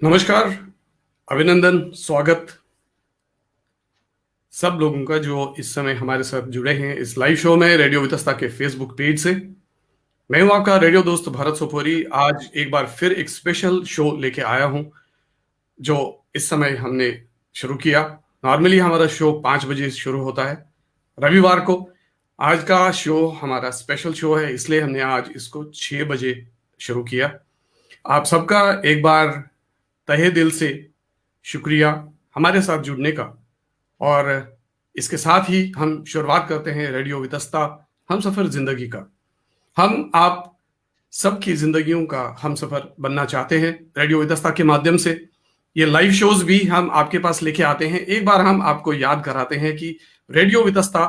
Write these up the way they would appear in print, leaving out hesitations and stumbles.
नमस्कार, अभिनंदन, स्वागत सब लोगों का जो इस समय हमारे साथ जुड़े हैं इस लाइव शो में रेडियो वितस्ता के फेसबुक पेज से। मैं हूं आपका रेडियो दोस्त भरत सोपोरी। आज एक बार फिर एक स्पेशल शो लेके आया हूं जो इस समय हमने शुरू किया। नॉर्मली हमारा शो 5 बजे शुरू होता है रविवार को। आज का शो हमारा स्पेशल शो है, इसलिए हमने आज इसको 6 बजे शुरू किया। आप सबका एक बार तहे दिल से शुक्रिया हमारे साथ जुड़ने का। और इसके साथ ही हम शुरुआत करते हैं रेडियो वितस्ता हम सफर जिंदगी का। हम आप सबकी जिंदगियों का हम सफर बनना चाहते हैं रेडियो वितस्ता के माध्यम से। ये लाइव शोज भी हम आपके पास लेके आते हैं। एक बार हम आपको याद कराते हैं कि रेडियो वितस्ता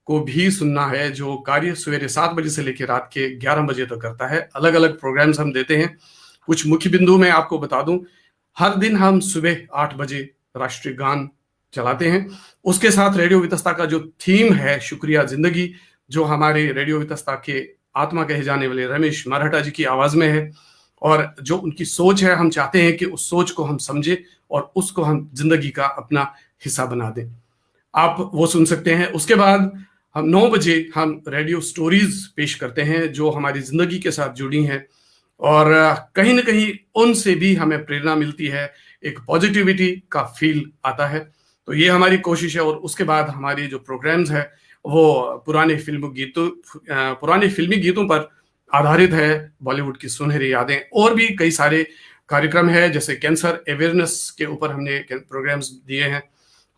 को भी सुनना है, जो कार्य सवेरे 7 बजे से लेकर रात के 11 बजे तक करता है। अलग अलग प्रोग्राम्स हम देते हैं। कुछ मुख्य बिंदु मैं आपको बता दूं, हर दिन हम सुबह 8 बजे राष्ट्रीय गान चलाते हैं। उसके साथ रेडियो वितस्ता का जो थीम है शुक्रिया जिंदगी, जो हमारे रेडियो वितस्ता के आत्मा कहे जाने वाले रमेश मराठा जी की आवाज में है, और जो उनकी सोच है, हम चाहते हैं कि उस सोच को हम समझें और उसको हम जिंदगी का अपना हिस्सा बना दें। आप वो सुन सकते हैं। उसके बाद हम 9 बजे हम रेडियो स्टोरीज पेश करते हैं जो हमारी जिंदगी के साथ जुड़ी हैं, और कहीं ना कहीं उनसे भी हमें प्रेरणा मिलती है, एक पॉजिटिविटी का फील आता है। तो ये हमारी कोशिश है। और उसके बाद हमारी जो प्रोग्राम्स है वो पुराने फिल्मी गीतों पर आधारित है। बॉलीवुड की सुनहरी यादें और भी कई सारे कार्यक्रम है, जैसे कैंसर अवेयरनेस के ऊपर हमने प्रोग्राम्स दिए हैं,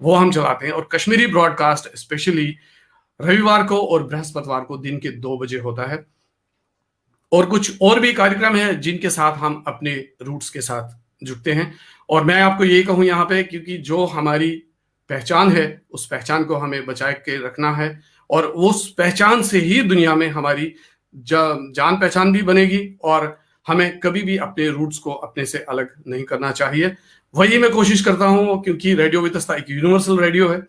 वो हम चलाते हैं। और कश्मीरी ब्रॉडकास्ट स्पेशली रविवार को और बृहस्पतिवार को दिन के 2 बजे होता है। और कुछ और भी कार्यक्रम है जिनके साथ हम अपने रूट्स के साथ जुड़ते हैं। और मैं आपको यही कहूं यहाँ पे, क्योंकि जो हमारी पहचान है उस पहचान को हमें बचाए के रखना है, और उस पहचान से ही दुनिया में हमारी जान पहचान भी बनेगी, और हमें कभी भी अपने रूट्स को अपने से अलग नहीं करना चाहिए। वही मैं कोशिश करता हूँ, क्योंकि रेडियो वितस्ता एक यूनिवर्सल रेडियो है।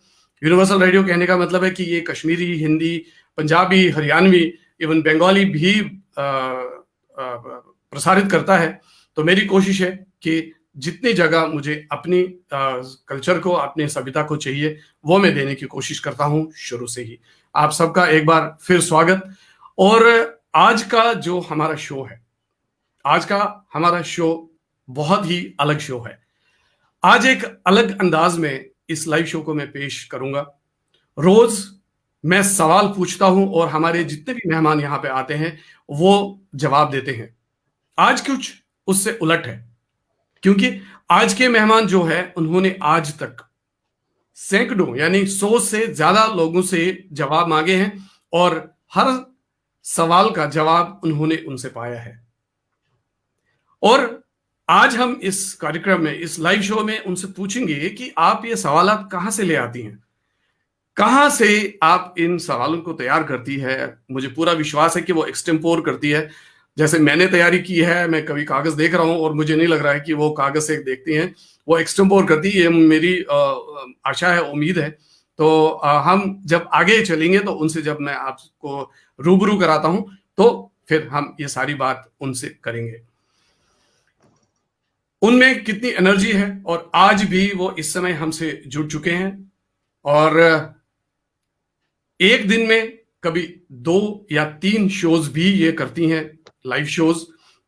यूनिवर्सल रेडियो कहने का मतलब है कि ये कश्मीरी, हिंदी, पंजाबी, हरियाणवी, इवन बंगाली भी प्रसारित करता है। तो मेरी कोशिश है कि जितनी जगह मुझे अपनी कल्चर को, अपने सभ्यता को चाहिए, वो मैं देने की कोशिश करता हूं शुरू से ही। आप सबका एक बार फिर स्वागत। और आज का जो हमारा शो है, आज का हमारा शो बहुत ही अलग शो है। आज एक अलग अंदाज में इस लाइव शो को मैं पेश करूंगा। रोज मैं सवाल पूछता हूं और हमारे जितने भी मेहमान यहां पे आते हैं वो जवाब देते हैं। आज कुछ उससे उलट है, क्योंकि आज के मेहमान जो है उन्होंने आज तक सैकड़ों यानी 100 से ज्यादा लोगों से जवाब मांगे हैं, और हर सवाल का जवाब उन्होंने उनसे पाया है। और आज हम इस कार्यक्रम में, इस लाइव शो में उनसे पूछेंगे कि आप ये सवालात कहां से ले आती हैं, कहां से आप इन सवालों को तैयार करती है। मुझे पूरा विश्वास है कि वो एक्सटेम्पोर करती है, जैसे मैंने तैयारी की है। मैं कभी कागज देख रहा हूं और मुझे नहीं लग रहा है कि वो कागज से देखती हैं, वो एक्सटेम्पोर करती है। ये मेरी आशा है, उम्मीद है। तो हम जब आगे चलेंगे तो उनसे जब मैं आपको रूबरू कराता हूं तो फिर हम ये सारी बात उनसे करेंगे। उनमें कितनी एनर्जी है, और आज भी वो इस समय हमसे जुड़ चुके हैं। और एक दिन में कभी 2 या 3 शोज भी ये करती हैं, लाइव शोज।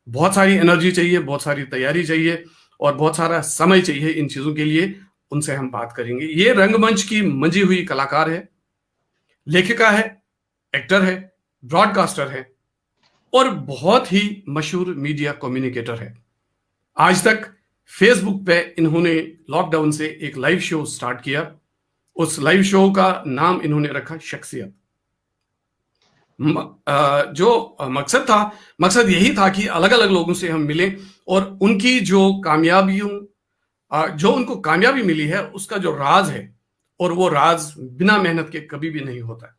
बहुत सारी एनर्जी चाहिए, बहुत सारी तैयारी चाहिए, और बहुत सारा समय चाहिए इन चीजों के लिए। उनसे हम बात करेंगे। ये रंगमंच की मंजी हुई कलाकार है, लेखिका है, एक्टर है, ब्रॉडकास्टर है, और बहुत ही मशहूर मीडिया कम्युनिकेटर है। आज तक फेसबुक पे इन्होंने लॉकडाउन से एक लाइव शो स्टार्ट किया। उस लाइव शो का नाम इन्होंने रखा शख्सियत। जो मकसद यही था कि अलग अलग लोगों से हम मिलें, और उनकी जो जो उनको कामयाबी मिली है उसका जो राज है, और वो राज बिना मेहनत के कभी भी नहीं होता।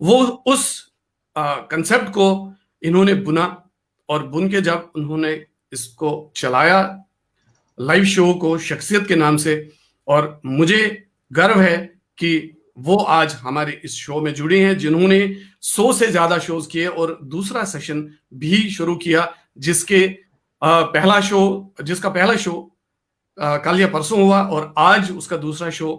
वो उस कंसेप्ट को इन्होंने बुना, और बुन के जब उन्होंने इसको चलाया लाइव शो को शख्सियत के नाम से, और मुझे गर्व है कि वो आज हमारे इस शो में जुड़ी हैं, जिन्होंने 100 से ज्यादा शोज किए और दूसरा सेशन भी शुरू किया, जिसका पहला शो कल या परसों हुआ और आज उसका दूसरा शो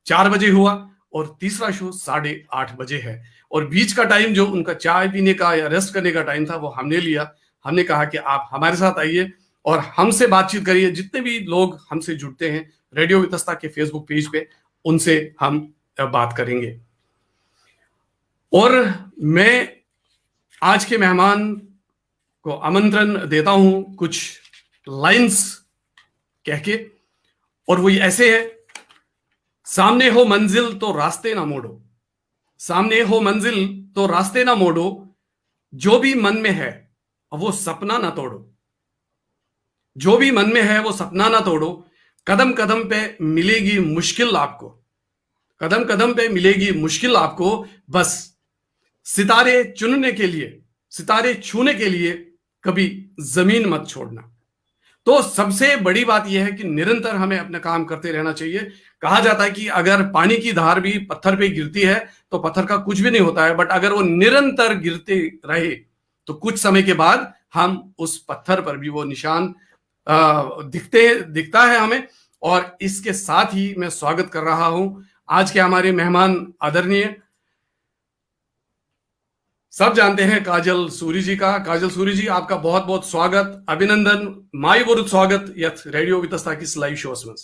4 बजे हुआ और तीसरा शो 8:30 बजे है। और बीच का टाइम जो उनका चाय पीने का या रेस्ट करने का टाइम था वो हमने लिया। हमने कहा कि आप हमारे साथ आइए और हमसे बातचीत करिए। जितने भी लोग हमसे जुड़ते हैं रेडियो वितस्ता के फेसबुक पेज पे, उनसे हम बात करेंगे। और मैं आज के मेहमान को आमंत्रण देता हूं कुछ लाइंस कह के, और वो ऐसे है। सामने हो मंजिल तो रास्ते ना मोड़ो, सामने हो मंजिल तो रास्ते ना मोड़ो, जो भी मन में है वो सपना ना तोड़ो, जो भी मन में है वो सपना ना तोड़ो। कदम कदम पे मिलेगी मुश्किल आपको, कदम कदम पे मिलेगी मुश्किल आपको, बस सितारे चुनने के लिए, सितारे छूने के लिए कभी जमीन मत छोड़ना। तो सबसे बड़ी बात यह है कि निरंतर हमें अपना काम करते रहना चाहिए। कहा जाता है कि अगर पानी की धार भी पत्थर पे गिरती है तो पत्थर का कुछ भी नहीं होता है, बट अगर वो निरंतर गिरते रहे तो कुछ समय के बाद हम उस पत्थर पर भी वो निशान दिखता है हमें। और इसके साथ ही मैं स्वागत कर रहा हूं आज के हमारे मेहमान आदरणीय, सब जानते हैं काजल सूरी जी का। काजल सूरी जी, आपका बहुत बहुत स्वागत, अभिनंदन, माई वरुद स्वागत यथ रेडियो वितस्ता की लाइव शोस में।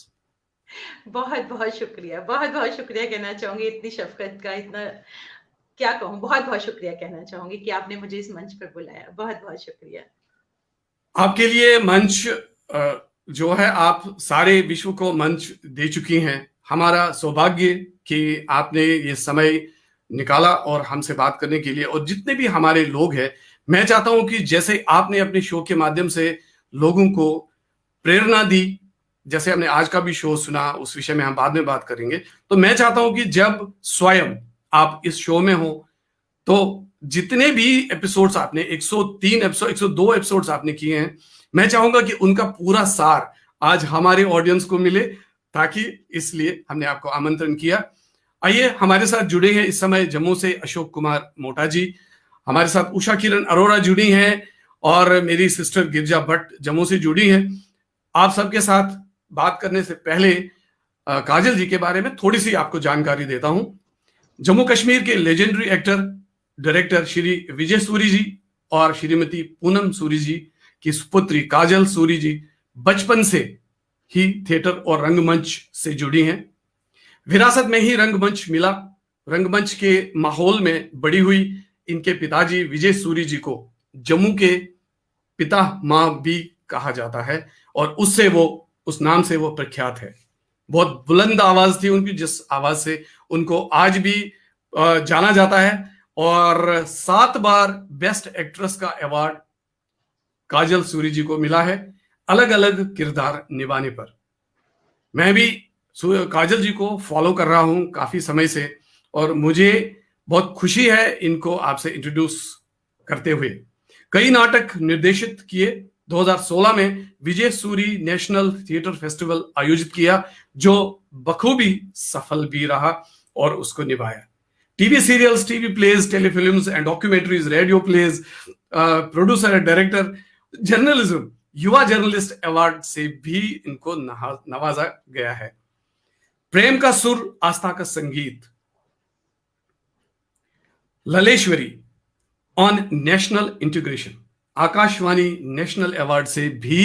बहुत बहुत शुक्रिया, बहुत बहुत शुक्रिया कहना चाहूंगी। इतनी शफकत का, इतना क्या कहूँ, बहुत बहुत शुक्रिया कहना चाहूंगी कि आपने मुझे इस मंच पर बुलाया। बहुत बहुत शुक्रिया। आपके लिए मंच जो है, आप सारे विश्व को मंच दे चुकी हैं। हमारा सौभाग्य कि आपने ये समय निकाला और हमसे बात करने के लिए। और जितने भी हमारे लोग हैं, मैं चाहता हूं कि जैसे आपने अपने शो के माध्यम से लोगों को प्रेरणा दी, जैसे हमने आज का भी शो सुना, उस विषय में हम बाद में बात करेंगे। तो मैं चाहता हूं कि जब स्वयं आप इस शो में हो तो जितने भी एपिसोड्स आपने 103 एपिसोड 102 एपिसोड्स आपने किए हैं, मैं चाहूंगा कि उनका पूरा सार आज हमारे ऑडियंस को मिले, ताकि इसलिए हमने आपको आमंत्रण किया। आइए, हमारे साथ जुड़े हैं इस समय जम्मू से अशोक कुमार मोटा जी, हमारे साथ उषा किरण अरोड़ा जुड़ी हैं और मेरी सिस्टर गिरजा भट्ट जम्मू से जुड़ी हैं। आप सबके साथ बात करने से पहले काजल जी के बारे में थोड़ी सी आपको जानकारी देता हूं। जम्मू कश्मीर के legendary actor director Shri Vijay Suri जी और श्रीमती पूनम सूरी जी की सुपुत्री काजल सूरी जी बचपन से ही थिएटर और रंगमंच से जुड़ी हैं। विरासत में ही रंगमंच मिला, रंगमंच के माहौल में बड़ी हुई। इनके पिताजी विजय सूरी जी को जम्मू के पिता मां भी कहा जाता है और उससे वो, उस नाम से वो प्रख्यात है। बहुत बुलंद आवाज थी उनकी, जिस आवाज से उनको आज भी जाना जाता है। और 7 बार बेस्ट एक्ट्रेस का अवार्ड काजल सूरी जी को मिला है, अलग अलग किरदार निभाने पर। मैं भी काजल जी को फॉलो कर रहा हूं काफी समय से और मुझे बहुत खुशी है इनको आपसे इंट्रोड्यूस करते हुए। कई नाटक निर्देशित किए। 2016 में विजय सूरी नेशनल थिएटर फेस्टिवल आयोजित किया, जो बखूबी सफल भी रहा और उसको निभाया। TV serials, TV plays, telefilms and documentaries, radio plays, producer, director, journalism, युवा जर्नलिस्ट अवार्ड से भी इनको नवाजा गया है। प्रेम का सुर, आस्था का संगीत, Laleshwari on national integration, Akashvani national award से भी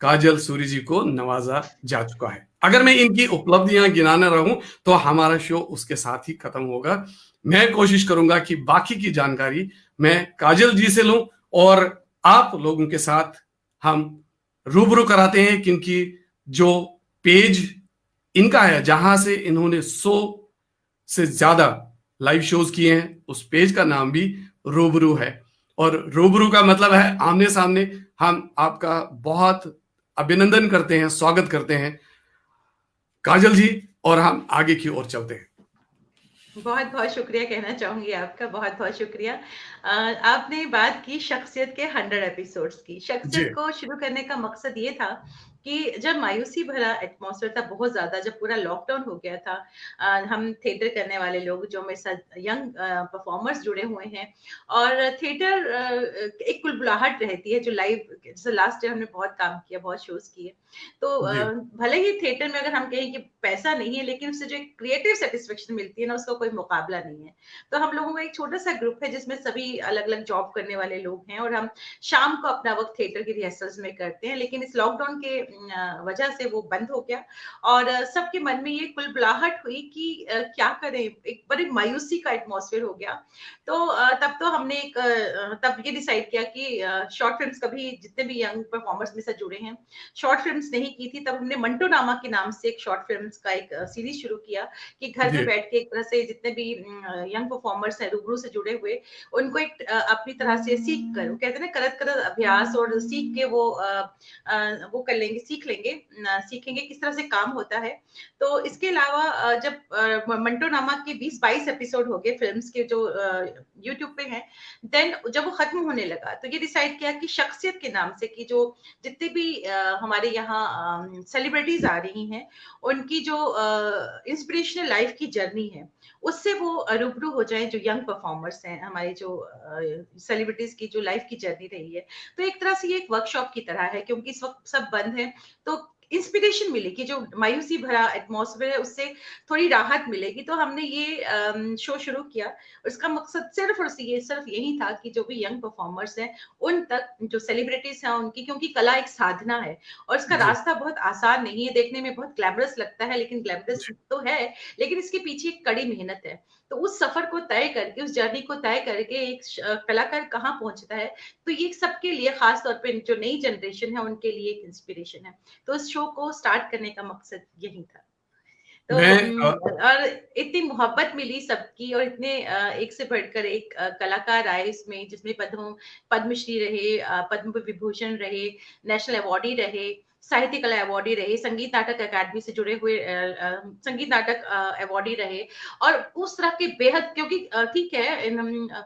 काजल सूरी जी को नवाजा जा चुका है। अगर मैं इनकी उपलब्धियां गिनाना रहूं तो हमारा शो उसके साथ ही खत्म होगा। मैं कोशिश करूंगा कि बाकी की जानकारी मैं काजल जी से लूं और आप लोगों के साथ हम रूबरू कराते हैं, क्योंकि जो पेज इनका है, जहां से इन्होंने 100 से ज्यादा लाइव शोज किए हैं, उस पेज का नाम भी रूबरू है। और रूबरू का मतलब है आमने सामने। हम आपका बहुत अभिनंदन करते हैं, स्वागत करते हैं काजल जी, और हम आगे की ओर चलते हैं। बहुत बहुत शुक्रिया कहना चाहूंगी आपका, बहुत बहुत शुक्रिया। आपने बात की शख्सियत के 100 एपिसोड्स की। शख्सियत को शुरू करने का मकसद ये था कि जब मायूसी भरा एटमॉस्फेयर था बहुत ज़्यादा, जब पूरा लॉकडाउन हो गया था, हम थिएटर करने वाले लोग जो मेरे साथ यंग परफॉर्मर्स जुड़े हुए हैं, और थिएटर एक कुलबुलाहट रहती है जो लाइव, जैसे लास्ट ईयर हमने बहुत काम किया, बहुत शोज किए, तो जी भले ही थिएटर में अगर हम कहें कि पैसा नहीं है, लेकिन उससे जो एक क्रिएटिव सेटिस्फेक्शन मिलती है ना, उसका कोई मुकाबला नहीं है। तो हम लोगों का एक छोटा सा ग्रुप है जिसमें सभी अलग अलग जॉब करने वाले लोग हैं, और हम शाम को अपना वक्त थिएटर की रिहर्सल्स में करते हैं, लेकिन इस लॉकडाउन के वजह से वो बंद हो गया, और सबके मन में ये कुलबुलाहट हुई कि क्या करें, एक बड़ी मायूसी का एटमॉस्फेयर हो गया। तो तब तो हमने तब ये डिसाइड किया कि शॉर्ट फिल्म्स, कभी जितने भी यंग परफॉर्मर्स में से जुड़े हैं, शॉर्ट फिल्म्स नहीं की थी, तब हमने मंटो नामा के नाम से एक शॉर्ट फिल्म्स का एक सीरीज शुरू किया, कि घर जी में बैठ के एक तरह से जितने भी यंग परफॉर्मर्स हैं रूबरू से जुड़े हुए, उनको एक अपनी तरह से सीख कर, वो कहते हैं ना, करत करत अभ्यास, और सीख के वो कर लेंगे, सीख लेंगे, सीखेंगे किस तरह से काम होता है। तो इसके अलावा जब मंटो नामा के 20-22 एपिसोड हो गए फिल्म्स के, जो यूट्यूब पे हैं, देन जब वो खत्म होने लगा, तो ये डिसाइड किया कि शख्सियत के नाम से, कि जो जितने भी हमारे यहाँ सेलिब्रिटीज आ रही हैं, उनकी जो इंस्पिरेशनल लाइफ की जर्नी है, उससे वो रूबरू हो जाएं, जो यंग परफॉर्मर्स हैं हमारे, जो सेलिब्रिटीज की जो लाइफ की जर्नी रही है। तो एक तरह से ये एक वर्कशॉप की तरह है, क्योंकि इस वक्त सब बंद है, तो इंस्पिरेशन मिली कि जो मायूसी भरा एटमॉस्फेयर है उससे थोड़ी राहत मिलेगी। तो हमने ये शो शुरू किया, और इसका मकसद सिर्फ यही था कि जो भी यंग परफॉर्मर्स हैं, उन तक, जो सेलिब्रिटीज हैं उनकी, क्योंकि कला एक साधना है, और इसका जी रास्ता बहुत आसान नहीं है, देखने में बहुत ग्लैमरस लगता है, लेकिन ग्लैमरस जी तो है, लेकिन इसके पीछे एक कड़ी मेहनत है। तो उस सफर को तय करके, उस जर्नी को तय करके एक कलाकार कहाँ पहुंचता है, तो ये सबके लिए, खास तौर पे जो नई जनरेशन है उनके लिए एक इंस्पिरेशन है। तो इस शो को स्टार्ट करने का मकसद यही था। तो मैं और इतनी मोहब्बत मिली सबकी, और इतने एक से बढ़कर एक कलाकार आए इसमें, जिसमें पद्मश्री रहे, पद्म विभूषण रहे, नेशनल अवार्डी रहे, साहित्य कला अवार्डी रहे, संगीत नाटक अकादमी से जुड़े हुए संगीत नाटक अवार्डी रहे, और उस तरह के बेहद, क्योंकि ठीक है,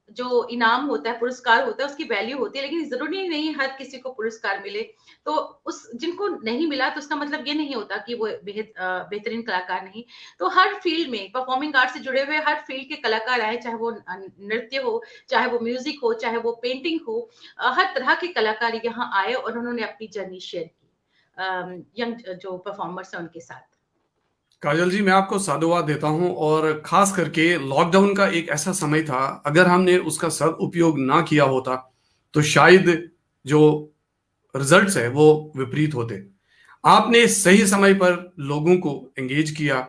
जो इनाम होता है, पुरस्कार होता है, उसकी वैल्यू होती है, लेकिन जरूरी नहीं हर किसी को पुरस्कार मिले। तो उस जिनको नहीं मिला, तो उसका मतलब ये नहीं होता कि वो बेहतरीन कलाकार नहीं। तो हर फील्ड में, परफॉर्मिंग आर्ट से जुड़े हुए हर फील्ड के कलाकार आए, चाहे वो नृत्य हो, चाहे वो म्यूजिक हो, चाहे वो पेंटिंग हो, हर तरह के कलाकार यहाँ आए, और उन्होंने अपनी जर्नी शेयर की यंग जो परफॉर्मर्स है उनके साथ। काजल जी, मैं आपको साधुवाद देता हूं, और खास करके लॉकडाउन का एक ऐसा समय था, अगर हमने उसका सदुपयोग ना किया होता तो शायद जो रिजल्ट्स है वो विपरीत होते। आपने सही समय पर लोगों को एंगेज किया,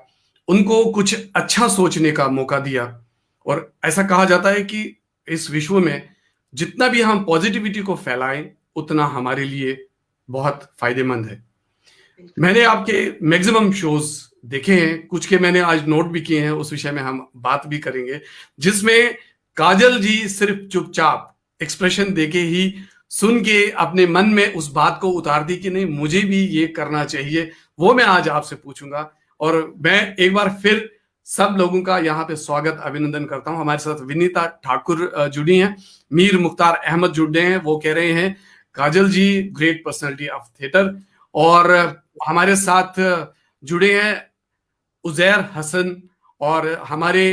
उनको कुछ अच्छा सोचने का मौका दिया, और ऐसा कहा जाता है कि इस विश्व में जितना भी हम पॉजिटिविटी को फैलाएं, उतना हमारे लिए बहुत फायदेमंद है। बिल्कुल। मैंने आपके मैक्सिमम शोज देखे हैं, कुछ के मैंने आज नोट भी किए हैं, उस विषय में हम बात भी करेंगे, जिसमें काजल जी सिर्फ चुपचाप एक्सप्रेशन देके ही सुन के अपने मन में उस बात को उतार दी कि नहीं, मुझे भी ये करना चाहिए। वो मैं आज आपसे पूछूंगा, और मैं एक बार फिर सब लोगों का यहाँ पे स्वागत अभिनंदन करता हूँ। हमारे साथ विनीता ठाकुर जुड़ी हैं, मीर मुख्तार अहमद जुड़े हैं, वो कह रहे हैं काजल जी ग्रेट पर्सनैलिटी ऑफ थिएटर। और हमारे साथ जुड़े हैं उजैर हसन, और हमारे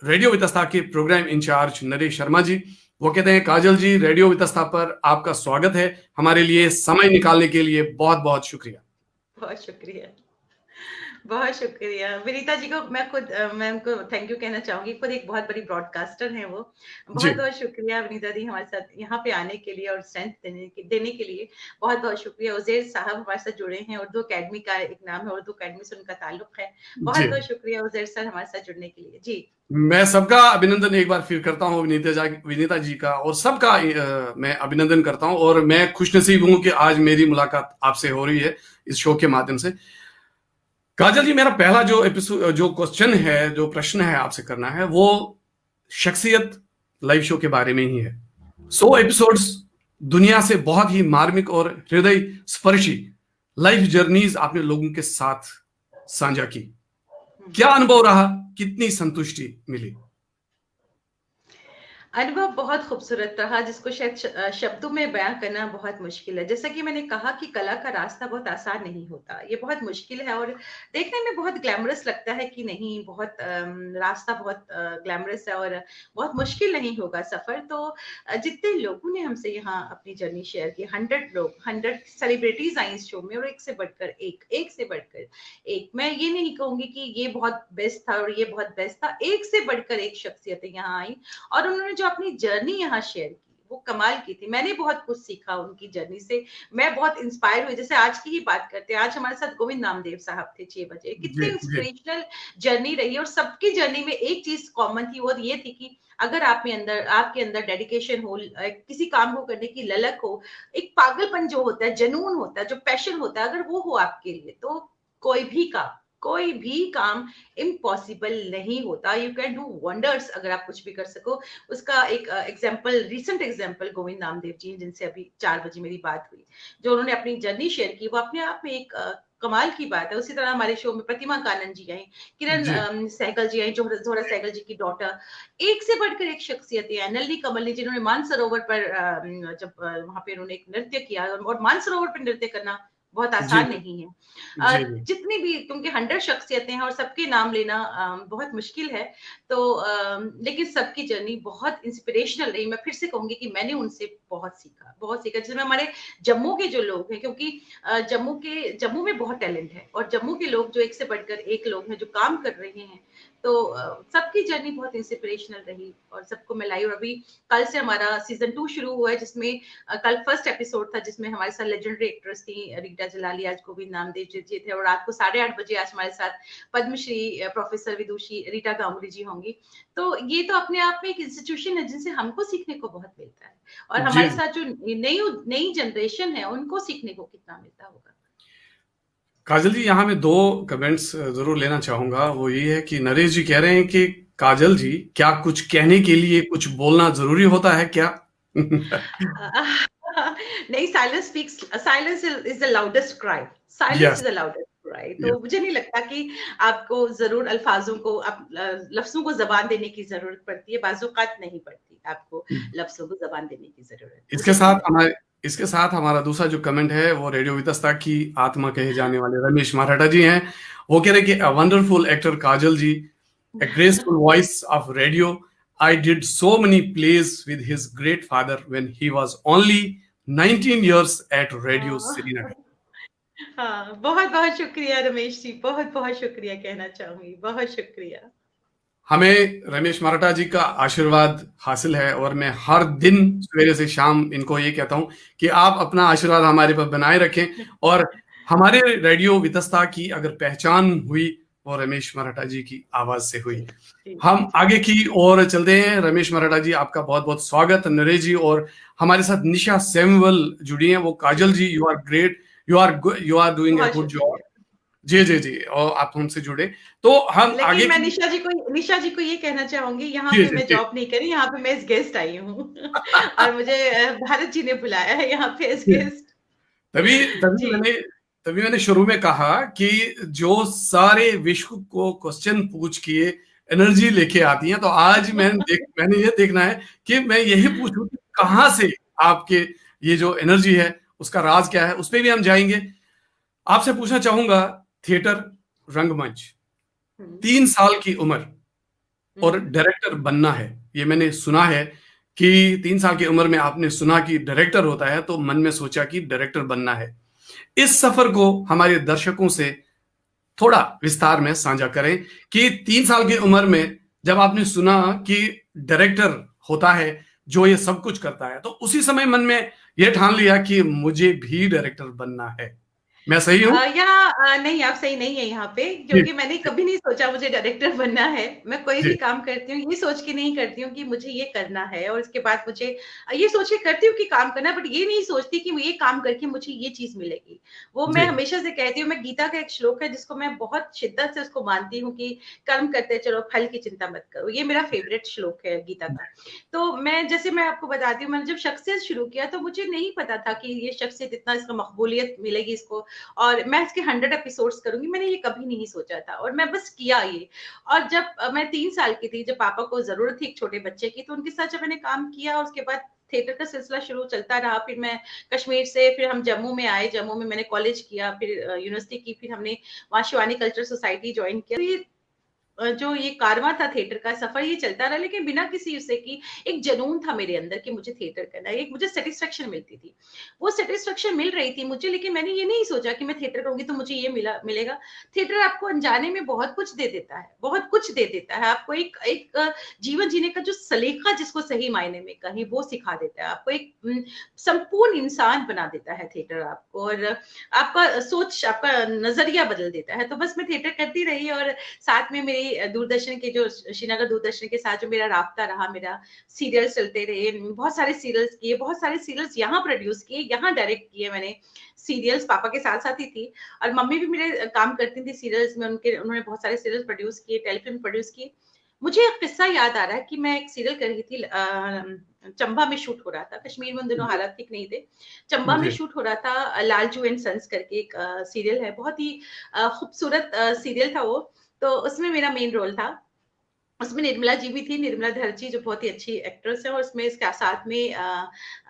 रेडियो वितस्ता के प्रोग्राम इंचार्ज नरेश शर्मा जी। वो कहते हैं काजल जी, रेडियो वितस्ता पर आपका स्वागत है, हमारे लिए समय निकालने के लिए बहुत बहुत शुक्रिया। बहुत शुक्रिया, बहुत शुक्रिया विनीता जी को। मैं उनको थैंक यू कहना चाहूंगी, खुद एक बहुत बड़ी ब्रॉडकास्टर हैं वो। जी बहुत बहुत शुक्रिया विनीता जी हमारे साथ यहाँ पे आने के लिए और स्ट्रेंथ देने के लिए। बहुत बहुत शुक्रिया। उजैर साहब हमारे साथ जुड़े हैं, उर्दू अकेडमी का एक नाम है, उर्दू अकेडमी से उनका ताल्लुक है। बहुत जी, बहुत शुक्रिया उजैर सर हमारे साथ जुड़ने के लिए। जी मैं सबका अभिनंदन एक बार फिर करता हूँ, विनीता जी का और सबका मैं अभिनंदन करता हूँ, और मैं खुशनसीब हूँ कि आज मेरी मुलाकात आपसे हो रही है इस शो के माध्यम से। काजल जी, मेरा पहला जो क्वेश्चन है, जो प्रश्न है आपसे करना है, वो शख्सियत लाइव शो के बारे में ही है। 100 एपिसोड्स, दुनिया से बहुत ही मार्मिक और हृदय स्पर्शी लाइफ जर्नीज आपने लोगों के साथ साझा की। क्या अनुभव रहा, कितनी संतुष्टि मिली? अनुभव बहुत खूबसूरत रहा जिसको शायद शब्दों में बयां करना बहुत मुश्किल है। जैसा कि मैंने कहा कि कला का रास्ता बहुत आसान नहीं होता, ये बहुत मुश्किल है और देखने में बहुत ग्लैमरस लगता है कि नहीं बहुत रास्ता बहुत ग्लैमरस है और बहुत मुश्किल नहीं होगा सफर। तो जितने लोगों ने हमसे यहाँ अपनी जर्नी शेयर की, 100 लोग, 100 सेलिब्रिटीज आई इस शो में और एक से बढ़कर एक से बढ़कर एक। मैं ये नहीं कहूंगी कि ये बहुत बेस्ट था और ये बहुत बेस्ट था, एक से बढ़कर एक शख्सियतें यहाँ आई और उन्होंने जो अपनी जर्नी यहाँ शेयर की वो कमाल की थी। मैंने बहुत कुछ सीखा उनकी जर्नी से, मैं बहुत इंस्पायर हुई। जैसे आज की ही बात करते हैं, आज हमारे साथ गोविंद नामदेव साहब थे 6 बजे, कितने जी, जी। इंस्पिरेशनल जर्नी रही और सबकी जर्नी में एक चीज कॉमन थी और ये थी कि अगर आप में अंदर आपके अंदर डेडिकेशन हो, किसी काम को करने की ललक हो, एक पागलपन जो होता है, जुनून होता है, जो पैशन होता है, अगर वो हो आपके लिए तो कोई भी काम, कोई भी काम इम्पॉसिबल नहीं होता। यू कैन डू वंडर्स अगर आप कुछ भी कर सको। उसका एक example, recent example Govind Namdev ji जिनसे अभी 4 बजे मेरी बात हुई, जो उन्होंने अपनी जर्नी शेयर की, वो अपने आप में एक कमाल की बात है। उसी तरह हमारे शो में प्रतिमा कानन जी आई, किरण जी, सहगल जी आई, जोहरा सहगल जी की डॉटर, एक से बढ़कर एक शख्सियत है। नलिनी कमल जी, जिन्होंने मानसरोवर पर जब वहां पे उन्होंने एक नृत्य किया, और मानसरोवर पर नृत्य करना बहुत जी, आसान नहीं है। जी, जी। जितनी भी, क्योंकि 100 शख्सियतें हैं और सबके नाम लेना बहुत मुश्किल है। तो लेकिन सबकी जर्नी बहुत इंस्पिरेशनल रही। मैं फिर से कहूंगी कि मैंने उनसे बहुत सीखा, बहुत सीखा। जिसमें हमारे जम्मू के जो लोग हैं, क्योंकि जम्मू में बहुत टैलेंट है और जम्मू के लोग जो एक से बढ़कर एक लोग हैं जो काम कर रहे हैं, तो सबकी जर्नी बहुत इंस्पिरेशनल रही और सबको मिलाई। और अभी कल से हमारा सीजन 2 शुरू हुआ है, जिसमें कल फर्स्ट एपिसोड था, जिसमें हमारे साथ लेजेंडरी एक्ट्रेस थी रीटा जलाली, आज गोविंद नामदेव जी थे, और रात को 8:30 बजे आज हमारे साथ पद्मश्री प्रोफेसर विदुषी रीटा गांगुली जी होंगी। तो ये तो अपने आप में एक इंस्टीट्यूशन है जिनसे हमको सीखने को बहुत मिलता है और जी, हमारे जी। साथ जो नई नई जनरेशन है उनको सीखने को कितना मिलता होगा। काजल जी, यहाँ मैं 2 कमेंट्स ज़रूर लेना चाहूँगा। वो ये है कि नरेश जी कह रहे हैं कि काजल जी, क्या कुछ कहने के लिए कुछ बोलना ज़रूरी होता है क्या? नहीं, silence speaks, silence is the loudest cry, silence yes, is the loudest cry. तो यस। मुझे नहीं लगता कि आपको जरूर अल्फाजों को लफ्जों को जबान देने की जरूरत पड़ती है, बाज़-औक़ात नहीं पड़ती आपको लफ्जों को जबान देने की जरूरत, इसके मुझे नहीं साथ लगता। हमारे इसके साथ हमारा दूसरा जो कमेंट है वो रेडियो वितस्ता की आत्मा कहे जाने वाले रमेश मराठा जी हैं। वो कह रहे हैं कि a wonderful actor Kajal ji, a graceful voice of radio. I did so many plays with his great father when he was only 19 years at Radio Srinagar. हाँ, बहुत बहुत शुक्रिया रमेश जी, बहुत बहुत शुक्रिया कहना चाहूंगी, बहुत शुक्रिया। हमें रमेश मराठा जी का आशीर्वाद हासिल है और मैं हर दिन सवेरे से शाम इनको ये कहता हूं कि आप अपना आशीर्वाद हमारे पर बनाए रखें। और हमारे रेडियो वितस्ता की अगर पहचान हुई वो रमेश मराठा जी की आवाज से हुई। जी जी जी हम जी। आगे की ओर चलते हैं। रमेश मराठा जी, आपका बहुत बहुत स्वागत। नरेश जी और हमारे साथ निशा सैमुअल जुड़ी हैं। वो जी Kajal ji, you are great, you are doing a बहुत गुड जॉब। शुक्रिया। जी जी जी, और आप हमसे जुड़े तो हम लेकिन आगे मैं की। निशा जी को ये कहना चाहूंगी, यहाँ जी पे जी मैं जी। जॉब नहीं करी, यहाँ पे मैं एज गेस्ट आई हूँ। और मुझे भारत जी ने बुलाया है यहाँ पे एज गेस्ट। तभी तभी जी मैंने तभी मैंने शुरू में कहा कि जो सारे विश्व को क्वेश्चन पूछ के एनर्जी लेके आती हैं, तो आज मैंने ये देखना है कि मैं यही पूछूं कि कहाँ से आपके ये जो एनर्जी है उसका राज क्या है। उस पे भी हम जाएंगे। आपसे पूछना चाहूंगा, थिएटर, रंगमंच, हम्म 3 साल की उम्र और हम्म डायरेक्टर बनना है। ये मैंने सुना है कि 3 साल की उम्र में आपने सुना कि डायरेक्टर होता है, तो मन में सोचा कि डायरेक्टर बनना है। इस सफर को हमारे दर्शकों से थोड़ा विस्तार में साझा करें कि 3 साल की उम्र में जब आपने सुना कि डायरेक्टर होता है जो ये सब कुछ करता है, तो उसी समय मन में यह ठान लिया कि मुझे भी डायरेक्टर बनना है। मैं सही हूं? यहाँ नहीं, आप सही नहीं है यहाँ पे, जी क्योंकि मैंने कभी नहीं सोचा मुझे डायरेक्टर बनना है। मैं कोई जी भी काम करती हूँ ये सोच के नहीं करती हूँ कि मुझे ये करना है और इसके बाद मुझे ये सोच के करती हूँ कि काम करना है, बट ये नहीं सोचती कि ये काम करके मुझे ये चीज मिलेगी। वो मैं जी हमेशा से कहती हूँ, मैं गीता का एक श्लोक है जिसको मैं बहुत शिद्दत से उसको मानती हूँ कि कर्म करते चलो, फल की चिंता मत करो। ये मेरा फेवरेट श्लोक है गीता का। तो मैं आपको बताती हूँ, मैंने जब शख्सियत शुरू किया तो मुझे नहीं पता था कि ये शख्सियत इतना इसका मकबूलियत मिलेगी इसको, और मैं इसके 100 एपिसोड्स करूँगी, मैंने ये कभी नहीं सोचा था और मैं बस किया ये। और जब मैं 3 साल की थी, जब पापा को ज़रूरत थी एक छोटे बच्चे की, तो उनके साथ जब मैंने काम किया, उसके बाद थिएटर का सिलसिला शुरू चलता रहा। फिर मैं कश्मीर से फिर हम जम्मू में आए, जम्मू में मैंने कॉलेज किया, फिर यूनिवर्सिटी की, फिर हमने वहाँ शिवानी कल्चरल सोसाइटी जॉइन किया। तो ये जो ये कारवां था थिएटर का, सफर ये चलता रहा, लेकिन बिना किसी उससे कि एक जुनून था मेरे अंदर कि मुझे थिएटर करना है, एक मुझे सेटिस्फेक्शन मिलती थी। वो सेटिस्फेक्शन मिल रही थी मुझे, लेकिन मैंने ये नहीं सोचा कि मैं थिएटर करूँगी तो मुझे ये मिलेगा। थिएटर आपको अनजाने में बहुत कुछ दे देता है, बहुत कुछ दे देता है। आपको एक एक जीवन जीने का जो सलीका जिसको सही मायने में कहें, वो सिखा देता है। आपको एक संपूर्ण इंसान बना देता है थिएटर आपको, और आपका सोच, आपका नज़रिया बदल देता है। तो बस मैं थिएटर करती रही, और साथ में मेरी दूरदर्शन के जो श्रीनगर दूरदर्शन के साथ जो मेरा राब्ता रहा, मेरा सीरियल्स चलते रहे, बहुत सारे सीरियल्स किए, बहुत सारे सीरियल्स यहाँ प्रोड्यूस किए, यहाँ डायरेक्ट किए मैंने सीरियल्स, पापा के साथ साथ ही थी। और मम्मी भी मेरे काम करती थी सीरियल्स में, उन्होंने बहुत सारे सीरियल्स प्रोड्यूस किए, टेलीफिल्म प्रोड्यूस किए। मुझे एक किस्सा याद आ रहा है कि मैं एक सीरियल कर रही थी, चंबा में शूट हो रहा था, कश्मीर में उन दिनों हालात ठीक नहीं थे। चंबा में जी। शूट हो रहा था, लालजू एंड सन्स करके एक सीरियल है, बहुत ही खूबसूरत सीरियल था वो। तो उसमें मेरा मेन रोल था। उसमें निर्मला जी भी थी, निर्मला धरजी, जो बहुत ही अच्छी एक्ट्रेस है, और उसमें इसके साथ में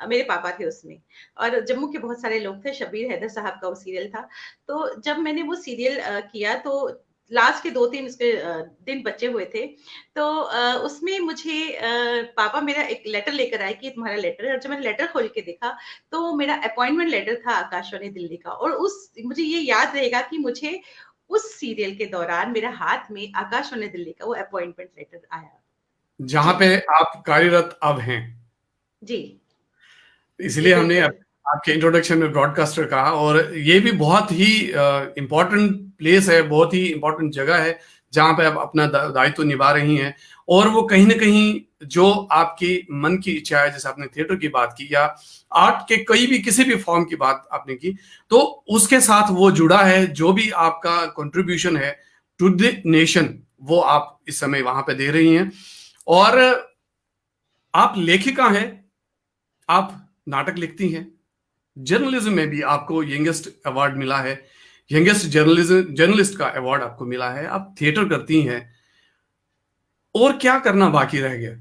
मेरे पापा थे उसमें, और जम्मू के बहुत सारे लोग थे। शबीर हैदर साहब का वो सीरियल था। तो जब मैंने वो सीरियल किया, तो लास्ट के 2-3 उसके दिन बचे हुए थे। तो उसमें मुझे पापा मेरा एक लेटर लेकर आए कि ये तुम्हारा लेटर है, और जब मैंने लेटर खोल के देखा, तो मेरा अपॉइंटमेंट लेटर था आकाशवाणी दिल्ली का। और उस मुझे ये याद रहेगा कि मुझे उस सीरियल के दौरान मेरे हाथ में आकाशवाणी दिल्ली का वो अपॉइंटमेंट लेटर आया। जहाँ जी, पे आप कार्यरत अब हैं। जी, जी, इसलिए हमने बिल्कुल। आपके इंट्रोडक्शन में ब्रॉडकास्टर कहा, और ये भी बहुत ही इम्पोर्टेंट प्लेस है, बहुत ही इम्पोर्टेंट जगह है जहाँ पे आप अपना दायित्व निभा रही हैं। और वो कहीं ना कहीं जो आपकी मन की इच्छा है, जैसे आपने थिएटर की बात की या आर्ट के कई भी किसी भी फॉर्म की बात आपने की, तो उसके साथ वो जुड़ा है। जो भी आपका कंट्रीब्यूशन है टू द नेशन, वो आप इस समय वहां पे दे रही हैं। और आप लेखिका हैं, आप नाटक लिखती हैं, जर्नलिज्म में भी आपको यंगेस्ट अवार्ड मिला है, यंगेस्ट जर्नलिस्ट का अवार्ड आपको मिला है, आप थिएटर करती हैं। और क्या करना बाकी रह गया?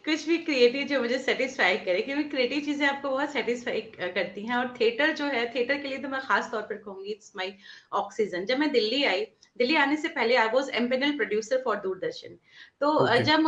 कुछ भी क्रिएटिव जो मुझे सेटिस्फाई करे, क्योंकि क्रिएटिव चीजें आपको बहुत सेटिस्फाई करती हैं। और थिएटर जो है, थिएटर के लिए तो मैं खास तौर पर कहूंगी, इट्स माय ऑक्सीजन। जब मैं दिल्ली आई, दिल्ली आने से पहले I was empanelled producer for Doordarshan. तो ओके। जब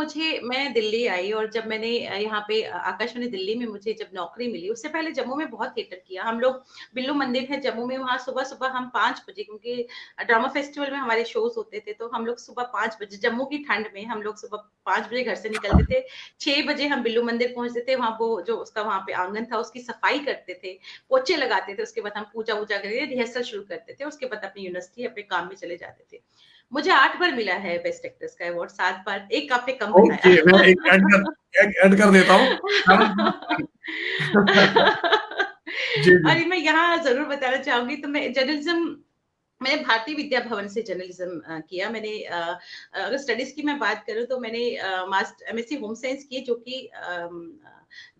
मैं दिल्ली आई, और जब मैंने यहाँ पे आकाशवाणी दिल्ली में मुझे जब नौकरी मिली, उससे पहले जम्मू में बहुत थिएटर किया हम लोग। बिल्लू मंदिर है जम्मू में, वहाँ सुबह सुबह हम 5 बजे, क्योंकि ड्रामा फेस्टिवल में हमारे शोज होते थे, तो हम लोग सुबह 5 बजे, जम्मू की ठंड में हम लोग सुबह 5 बजे घर से निकलते थे। 6 बजे हम बिल्लू मंदिर पहुंचते थे, वहां वो जो उसका वहां पे आंगन था उसकी सफाई करते थे, पोछे लगाते थे, उसके बाद हम पूजा वूजा करके रिहर्सल शुरू करते थे, उसके बाद अपनी यूनिवर्सिटी अपने काम में चले जाते थे। मुझे 8 बार मिला है बेस्ट एक्ट्रेस का अवार्ड, 7 बार, एक आपने कम ओके, बताया। मैं एक ऐड कर देता हूँ। 7 बार। जी जी। और मैं यहाँ जरूर बताना चाहूंगी, तो मैं जर्नलिज्म, मैंने भारतीय विद्या भवन से जर्नलिज्म किया। मैंने अगर स्टडीज की मैं बात करूं, तो मैंने मास्टर एमएससी होम साइंस की, जो कि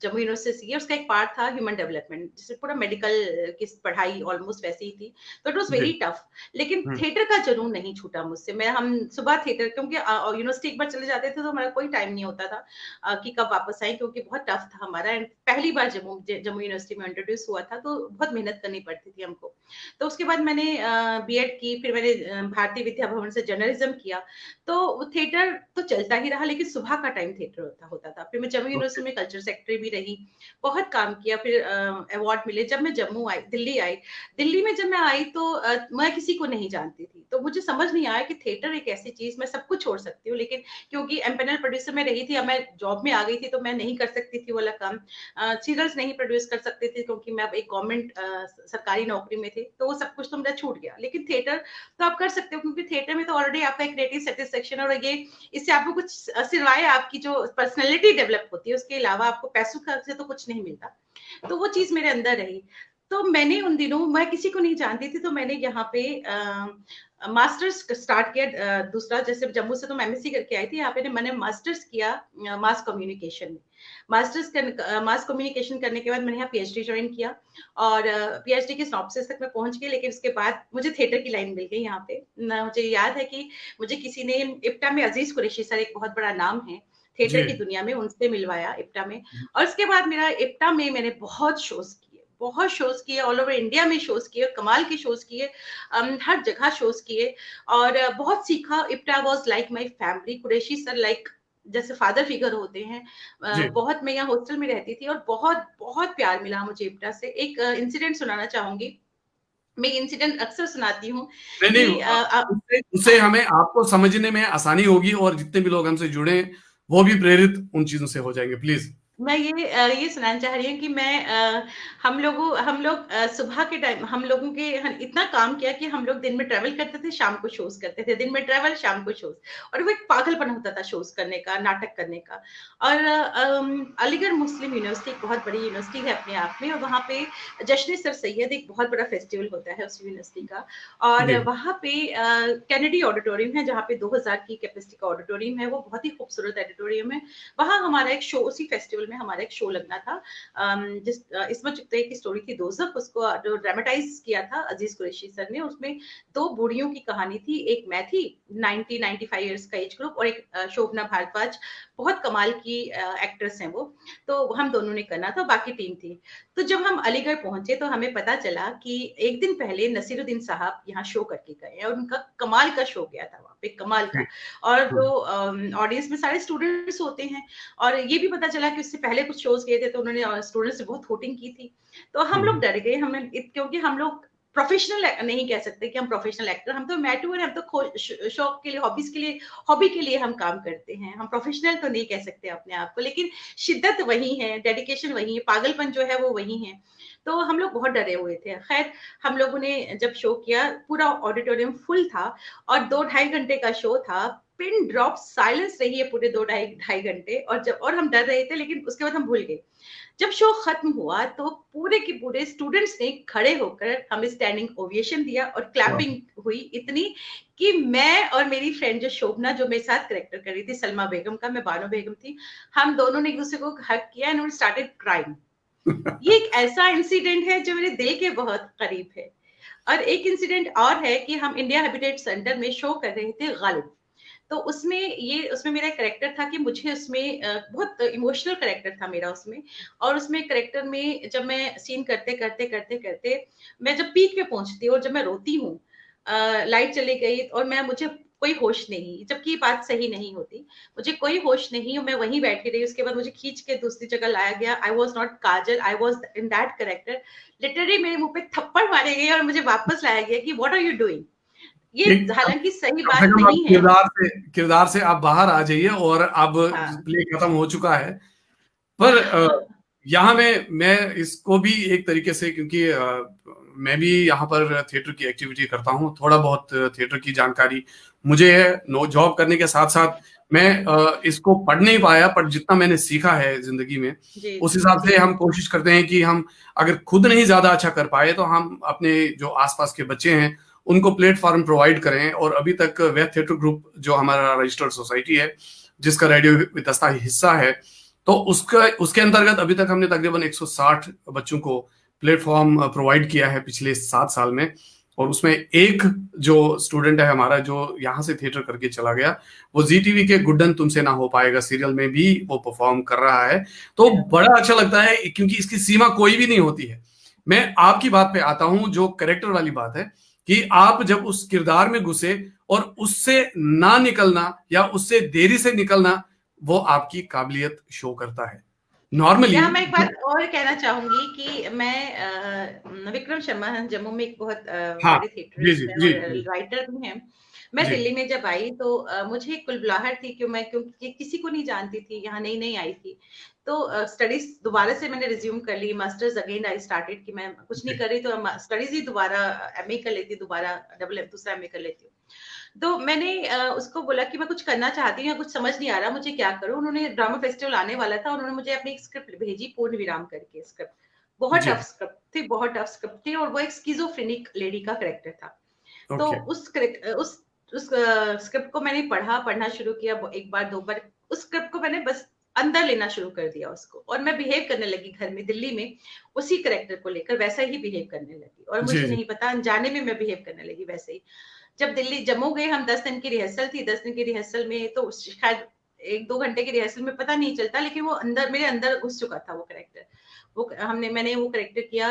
जम्मू यूनिवर्सिटी से की। उसका एक पार्ट था ह्यूमन डेवलपमेंट, जिससे पूरा मेडिकल की पढ़ाई ऑलमोस्ट वैसी ही थी। तो इट वाज जी। वेरी टफ, लेकिन हम्म। थिएटर का जुनून नहीं छूटा मुझसे। मैं हम सुबह थिएटर, क्योंकि यूनिवर्सिटी एक बार चले जाते थे तो हमारा कोई टाइम नहीं होता था कि कब वापस आए, क्योंकि बहुत टफ था हमारा। एंड पहली बार जम्मू यूनिवर्सिटी में इंट्रोड्यूस हुआ था, तो बहुत मेहनत करनी पड़ती थी हमको। तो उसके बाद मैंने बीएड की, फिर मैंने भारतीय विद्या भवन से जर्नलिज्म किया। तो थिएटर तो चलता ही रहा, लेकिन सुबह का टाइम थिएटर होता था। फिर मैं जम्मू ओके। यूनिवर्सिटी में कल्चर सेक्रेटरी भी रही, बहुत काम किया, फिर अवार्ड मिले। जब मैं जम्मू आई, दिल्ली आई, दिल्ली में जब मैं आई, तो मैं किसी को नहीं जानती थी, तो मुझे समझ नहीं आया कि थिएटर एक ऐसी चीज, मैं सब कुछ छोड़ सकती हूँ, लेकिन क्योंकि एम्पेनल प्रोड्यूसर में रही थी, अब मैं जॉब में आ गई थी, तो मैं नहीं कर सकती थी वो वाला काम। सीरियल्स नहीं प्रोड्यूस कर सकते थे, क्योंकि मैं अब एक गवर्नमेंट सरकारी नौकरी में थे, तो वो सब कुछ तो मेरा छूट गया। लेकिन थिएटर तो आप कर सकते हो, क्योंकि थिएटर में तो ऑलरेडी आपका एक क्रिएटिव सेटिस्फेक्शन, और ये इससे आपको कुछ सिवाय आपकी जो पर्सनैलिटी डेवलप होती है, उसके अलावा आपको पैसों का से तो कुछ नहीं मिलता। तो वो चीज मेरे अंदर रही। तो मैंने उन दिनों, मैं किसी को नहीं जानती थी, तो मैंने यहाँ पे मास्टर्स स्टार्ट किया, दूसरा, जैसे जम्मू से तो मैं एमएससी करके आई थी, यहाँ पे मैंने मास्टर्स किया मास कम्युनिकेशन में। मास कम्युनिकेशन करने के बाद मैंने यहाँ पीएचडी ज्वाइन किया, और पीएचडी के स्नॉप्सिस तक मैं पहुंच गई, लेकिन उसके बाद मुझे थिएटर की लाइन मिल गई यहाँ पे। मुझे याद है कि मुझे किसी ने इप्टा में, अजीज कुरैशी सर एक बहुत बड़ा नाम है थिएटर की जी। दुनिया में, उनसे मिलवाया इप्टा में। और उसके बाद मेरा इप्टा में मैंने बहुत शोज किए, ऑल ओवर इंडिया में शोज किए, कमाल के शोज किए, हर जगह शोज किए, और बहुत सीखा। IPTA was like my family, Qureshi sir like जैसे फादर फिगर होते हैं। जी। बहुत, मैं यहाँ हॉस्टल में रहती थी और बहुत बहुत प्यार मिला मुझे इप्टा से। एक इंसिडेंट सुनाना चाहूंगी, मैं इंसिडेंट अक्सर सुनाती हूँ नहीं कि नहीं, उससे उससे हमें आपको समझने में आसानी होगी, और जितने भी लोग हमसे जुड़े हैं वो भी प्रेरित उन चीजों से हो जाएंगे। प्लीज। मैं ये सुनाना चाह रही हूँ कि हम लोग सुबह के टाइम हम लोगों के इतना काम किया कि हम लोग दिन में ट्रैवल करते थे, शाम को शोज करते थे, दिन में ट्रैवल, शाम को शोज। और वो एक पागलपन होता था शोज करने का, नाटक करने का। और अलीगढ़ मुस्लिम यूनिवर्सिटी एक बहुत बड़ी यूनिवर्सिटी है अपने आप में, और वहाँ पे जश्न सर सैयद एक बहुत बड़ा फेस्टिवल होता है उस यूनिवर्सिटी का। और जी। वहाँ पे कैनेडी ऑडिटोरियम है, जहाँ पे 2000 की कैपेसिटी का ऑडिटोरियम है, वो बहुत ही खूबसूरत ऑडिटोरियम है। वहां हमारा एक शो, उसी फेस्टिवल में हमारा एक शो लगना था, इसमें चुगताई की स्टोरी थी दोज़ख, उसको जो ड्रामेटाइज किया था अजीज कुरैशी सर ने। उसमें दो बूढ़ियों की कहानी थी, एक मैं थी 95 इयर्स का एज ग्रुप, और एक शोभना भारद्वाज, बहुत कमाल की एक्ट्रेस हैं वो। तो हम दोनों ने करना था, बाकी टीम थी। तो जब हम अलीगढ़ पहुंचे तो हमें पता चला कि एक दिन पहले नसीरुद्दीन साहब यहाँ शो करके गए हैं, और उनका कमाल का शो गया था वहां पे, कमाल का। और जो ऑडियंस में सारे स्टूडेंट्स होते हैं, और ये भी पता चला कि उससे पहले कुछ शोज किए थे, तो उन्होंने स्टूडेंट्स से बहुत वोटिंग की थी। तो हम लोग डर गए, क्योंकि हम लोग प्रोफेशनल नहीं कह सकते कि हम प्रोफेशनल एक्टर, हम तो मैटूर, हम तो शौक के लिए, हॉबीज के लिए, हॉबी के लिए हम काम करते हैं, हम प्रोफेशनल तो नहीं कह सकते अपने आप को। लेकिन शिद्दत वही है, डेडिकेशन वही है, पागलपन जो है वो वही है। तो हम लोग बहुत डरे हुए थे। खैर, हम लोगों ने जब शो किया, पूरा ऑडिटोरियम फुल था, और 2-2.5 घंटे का शो था। पिन ड्रॉप साइलेंस रही है पूरे 2-2.5 घंटे, और हम डर रहे थे, लेकिन उसके बाद हम भूल गए। जब शो खत्म हुआ तो पूरे के पूरे स्टूडेंट्स ने खड़े होकर हमें स्टैंडिंग ओवेशन दिया, और क्लैपिंग हुई इतनी कि मैं और मेरी फ्रेंड जो शोभना, जो मेरे साथ करेक्टर कर रही थी, सलमा बेगम का, मैं बानो बेगम थी, हम दोनों ने एक दूसरे को हग किया एंड स्टार्टेड क्राइंग। ये एक ऐसा इंसिडेंट है जो मेरे दिल के बहुत करीब है। और एक इंसिडेंट और है कि हम इंडिया हैबिटेट सेंटर में शो कर रहे थे गालिब। तो उसमें मेरा कैरेक्टर था कि मुझे उसमें बहुत इमोशनल कैरेक्टर था मेरा उसमें। और उसमें कैरेक्टर में जब मैं सीन करते करते करते करते मैं जब पीक पे पहुंचती हूँ, और जब मैं रोती हूँ, लाइट चली गई और मुझे कोई होश नहीं, जबकि ये बात सही नहीं होती, मुझे कोई होश नहीं, मैं वहीं बैठी रही। उसके बाद मुझे खींच के दूसरी जगह लाया गया। I was not Kajal, I was in that character. Literally मेरे मुंह पे थप्पड़ मारे गए और मुझे वापस लाया गया कि व्हाट आर यू डूइंग। ये ठीक, हालांकि सही कम से बात कम आप नहीं है। किरदार से आप बाहर आ जाइए, और अब हाँ। प्ले खत्म हो चुका है। पर यहाँ मैं इसको भी एक तरीके से, क्योंकि मैं भी यहाँ पर थिएटर की एक्टिविटी करता हूँ, थोड़ा बहुत थिएटर की जानकारी मुझे है। नो जॉब करने के साथ साथ मैं इसको पढ़ नहीं पाया, पर जितना मैंने सीखा है जिंदगी में, जी उस हिसाब जी से हम कोशिश करते हैं कि हम अगर खुद नहीं ज्यादा अच्छा कर पाए तो हम अपने जो आसपास के बच्चे हैं उनको प्लेटफॉर्म प्रोवाइड करें। और अभी तक वेब थिएटर ग्रुप, जो हमारा रजिस्टर्ड सोसाइटी है, जिसका रेडियो वितस्ता हिस्सा है, तो उसके अंतर्गत अभी तक हमने तकरीबन 160 बच्चों को प्लेटफॉर्म प्रोवाइड किया है पिछले 7 साल में। और उसमें एक जो स्टूडेंट है हमारा, जो यहाँ से थिएटर करके चला गया, वो जी टीवी के गुड्डन तुमसे ना हो पाएगा सीरियल में भी वो परफॉर्म कर रहा है। तो बड़ा अच्छा लगता है, क्योंकि इसकी सीमा कोई भी नहीं होती है। मैं आपकी बात पे आता हूं, जो करेक्टर वाली बात है, कि आप जब उस किरदार में घुसे और उससे ना निकलना या उससे देरी से निकलना, वो आपकी काबिलियत शो करता है नॉर्मली। यहाँ मैं एक बात और कहना चाहूंगी कि विक्रम शर्मा जम्मू में एक बहुत हाँ। बड़े जी जी थिएटरिस्ट हैं जी और जी राइटर भी हैं। मैं जी। दिल्ली में जब आई तो मुझे एक कुलबुलाहट थी कि मैं, क्योंकि किसी को नहीं जानती थी, यहाँ नई नई आई थी। तो स्टडीज दोबारा से मैंने रिज्यूम कर ली, मास्टर्स अगेन आई स्टार्टेड, कि मैं कुछ नहीं कर रही तो स्टडीज ही दोबारा एमए कर लेती, दोबारा दूसरा एमए कर लेती हूँ। तो मैंने उसको बोला कि मैं कुछ करना चाहती हूँ या कुछ समझ नहीं आ रहा, मुझे क्या करूँ। उन्होंने ड्रामा फेस्टिवल आने वाला था, उन्होंने मुझे अपनी एक स्क्रिप्ट भेजी, पूर्ण विराम करके स्क्रिप्ट। बहुत जी। टफ स्क्रिप्ट थी, बहुत टफ स्क्रिप्ट थी, और वो एक स्किज़ोफ्रेनिक लेडी का कैरेक्टर था। तो ओके। उस स्क्रिप्ट को मैंने पढ़ना शुरू किया, एक बार दो बार उस स्क्रिप्ट को मैंने बस अंदर लेना शुरू कर दिया उसको, और मैं बिहेव करने लगी घर में दिल्ली में उसी कैरेक्टर को लेकर, वैसा ही बिहेव करने लगी, और जी, मुझे जी। नहीं पता अनजाने में मैं बिहेव करने लगी वैसे ही। जब दिल्ली जम्मू गए हम, 10 दिन की रिहर्सल थी, 10 दिन की रिहर्सल में तो शायद 1-2 घंटे की रिहर्सल में पता नहीं चलता, लेकिन वो अंदर मेरे अंदर घुस चुका था वो कैरेक्टर। मैंने वो कैरेक्टर किया,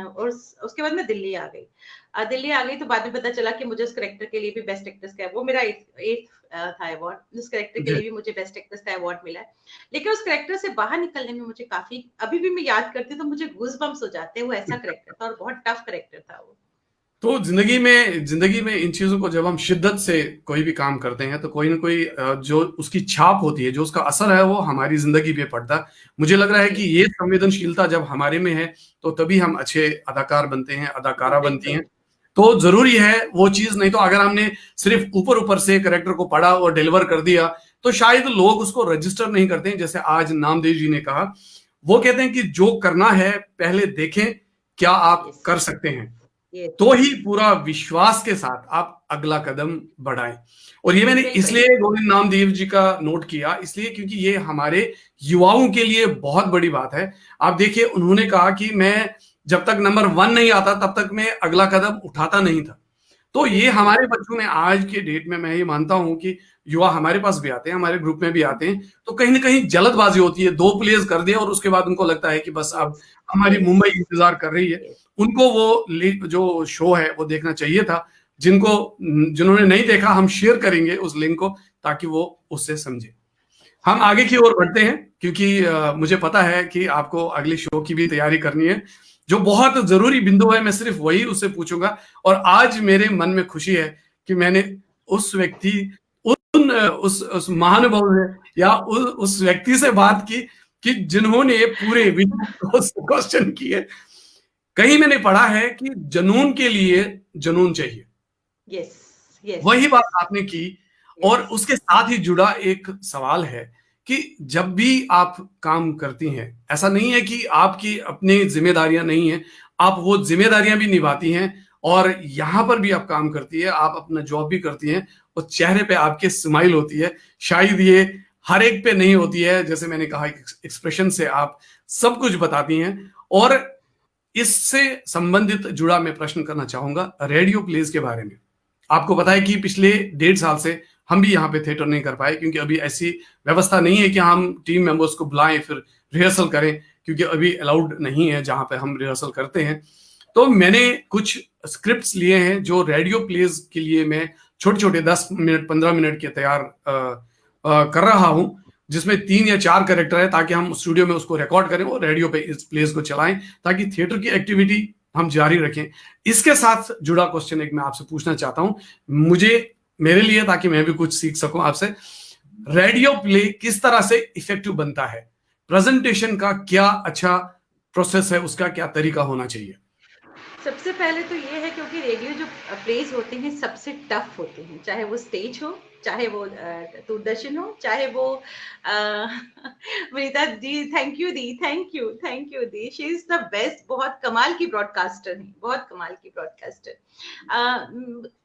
और उसके बाद मैं दिल्ली आ गई। दिल्ली आ गई तो बाद में पता चला कि मुझे उस कैरेक्टर के लिए भी बेस्ट एक्ट्रेस का, वो मेरा 8th था अवार्ड, उस कैरेक्टर के जी। लिए भी मुझे बेस्ट एक्ट्रेस का अवार्ड मिला है। लेकिन उस कैरेक्टर से बाहर निकलने में मुझे काफी, अभी भी मैं याद करती हूँ तो मुझे गूज़बम्प्स हो जाते हैं, वो ऐसा कैरेक्टर था और बहुत टफ कैरेक्टर था वो। तो ज़िंदगी में इन चीज़ों को जब हम शिद्दत से कोई भी काम करते हैं, तो कोई ना कोई जो उसकी छाप होती है, जो उसका असर है, वो हमारी ज़िंदगी पे पड़ता है। मुझे लग रहा है कि जी, ये संवेदनशीलता जब हमारे में है, तो तभी हम अच्छे अदाकार बनते हैं, अदाकारा बनती हैं। बिल्कुल। तो ज़रूरी है वो चीज़, नहीं तो अगर हमने सिर्फ़ ऊपर-ऊपर से कैरेक्टर को पढ़ा और डिलीवर कर दिया, तो शायद लोग उसको रजिस्टर नहीं करते हैं। जैसे आज नामदेव जी ने कहा, वो कहते हैं कि जो करना है, पहले देखें, क्या आप यस, कर सकते हैं? यस, तो ही पूरा विश्वास के साथ आप अगला कदम बढ़ाएं। और ये मैंने बिल्कुल। इसलिए गोविंद नामदेव जी का नोट किया, इसलिए क्योंकि ये हमारे युवाओं के लिए बहुत बड़ी बात है। आप देखिए, उन्होंने कहा कि मैं जब तक नंबर 1 नहीं आता, तब तक मैं अगला कदम उठाता नहीं था। तो ये बिल्कुल, हमारे बच्चों में आज के डेट में, मैं ये मानता हूं कि युवा हमारे पास भी आते हैं, हमारे ग्रुप में भी आते हैं, तो कहीं ना कहीं जल्दबाजी होती है, 2 प्लेस कर दिया और उसके बाद उनको लगता है कि बस अब यस, हमारी यस, मुंबई इंतजार कर रही है। यस। उनको वो जो शो है वो देखना चाहिए था। जिन्होंने नहीं देखा, हम शेयर करेंगे उस लिंक को, ताकि वो उससे समझे। हम आगे की ओर बढ़ते हैं, क्योंकि मुझे पता है कि आपको अगली शो की भी तैयारी करनी है। जो बहुत जरूरी बिंदु है, मैं सिर्फ वही उससे पूछूंगा। और आज मेरे मन में खुशी है कि मैंने उस व्यक्ति उस महानुभाव से, या उस व्यक्ति से बात की कि जिन्होंने पूरे विश्व को क्वेश्चन किए। कहीं मैंने पढ़ा है कि जुनून के लिए जुनून चाहिए। यस, यस, वही बात आपने की। और यस। उसके साथ ही जुड़ा एक सवाल है कि जब भी आप काम करती हैं, ऐसा नहीं है कि आपकी अपनी जिम्मेदारियां नहीं है, आप वो जिम्मेदारियां भी निभाती हैं, और यहां पर भी आप काम करती है, आप अपना जॉब भी करती हैं, और चेहरे पे आपके स्माइल होती है। शायद ये हर एक पे नहीं होती है, जैसे मैंने कहा, एक्सप्रेशन से आप सब कुछ बताती हैं। और इससे संबंधित जुड़ा मैं प्रश्न करना चाहूंगा रेडियो प्लेज के बारे में। आपको पता है कि पिछले 1.5 साल से हम भी यहाँ पे थिएटर नहीं कर पाए, क्योंकि अभी ऐसी व्यवस्था नहीं है कि हम टीम मेंबर्स को बुलाएं, फिर रिहर्सल करें, क्योंकि अभी अलाउड नहीं है जहां पे हम रिहर्सल करते हैं। तो मैंने कुछ स्क्रिप्ट्स लिए हैं जो रेडियो प्लेज के लिए मैं छोटे छोटे 10 मिनट 15 मिनट के तैयार कर रहा हूं, जिसमें 3 या 4 कैरेक्टर है, ताकि हम स्टूडियो में उसको रिकॉर्ड करें और रेडियो पे इस प्लेस को चलाएं, ताकि थिएटर की एक्टिविटी हम जारी रखें। इसके साथ जुड़ा क्वेश्चन एक मैं आपसे पूछना चाहता हूं, मुझे मेरे लिए, ताकि मैं भी कुछ सीख सकूं आपसे। रेडियो प्ले किस तरह से इफेक्टिव बनता है? प्रेजेंटेशन का क्या अच्छा प्रोसेस है, उसका क्या तरीका होना चाहिए? सबसे पहले तो ये है, क्योंकि रेडियो जो प्लेस होते हैं सबसे टफ होते हैं, चाहे वो स्टेज हो, चाहे वो दूरदर्शन हो, चाहे वो Vanita di, thank you di, she is the best, बहुत कमाल की ब्रॉडकास्टर है, बहुत कमाल की ब्रॉडकास्टर।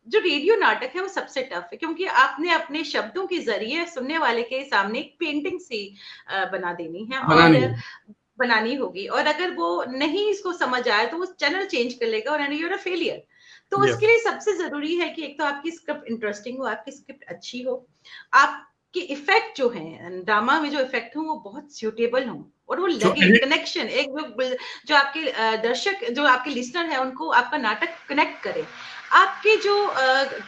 जो रेडियो नाटक है वो सबसे टफ है, क्योंकि आपने अपने शब्दों के जरिए सुनने वाले के सामने एक पेंटिंग सी बना देनी है, और बनानी है। बनानी होगी, और अगर वो नहीं इसको समझ आए तो वो चैनल चेंज कर लेगा, और यूर अ फेलियर। तो उसके यस। लिए सबसे जरूरी है कि एक तो आपकी स्क्रिप्ट इंटरेस्टिंग हो, आपकी स्क्रिप्ट अच्छी हो, आपके इफेक्ट जो है ड्रामा में, जो इफेक्ट हो वो बहुत सूटेबल हो, और वो जो लगे कनेक्शन, एक जो आपके दर्शक, जो आपके लिसनर है, उनको आपका नाटक कनेक्ट करे। आपके जो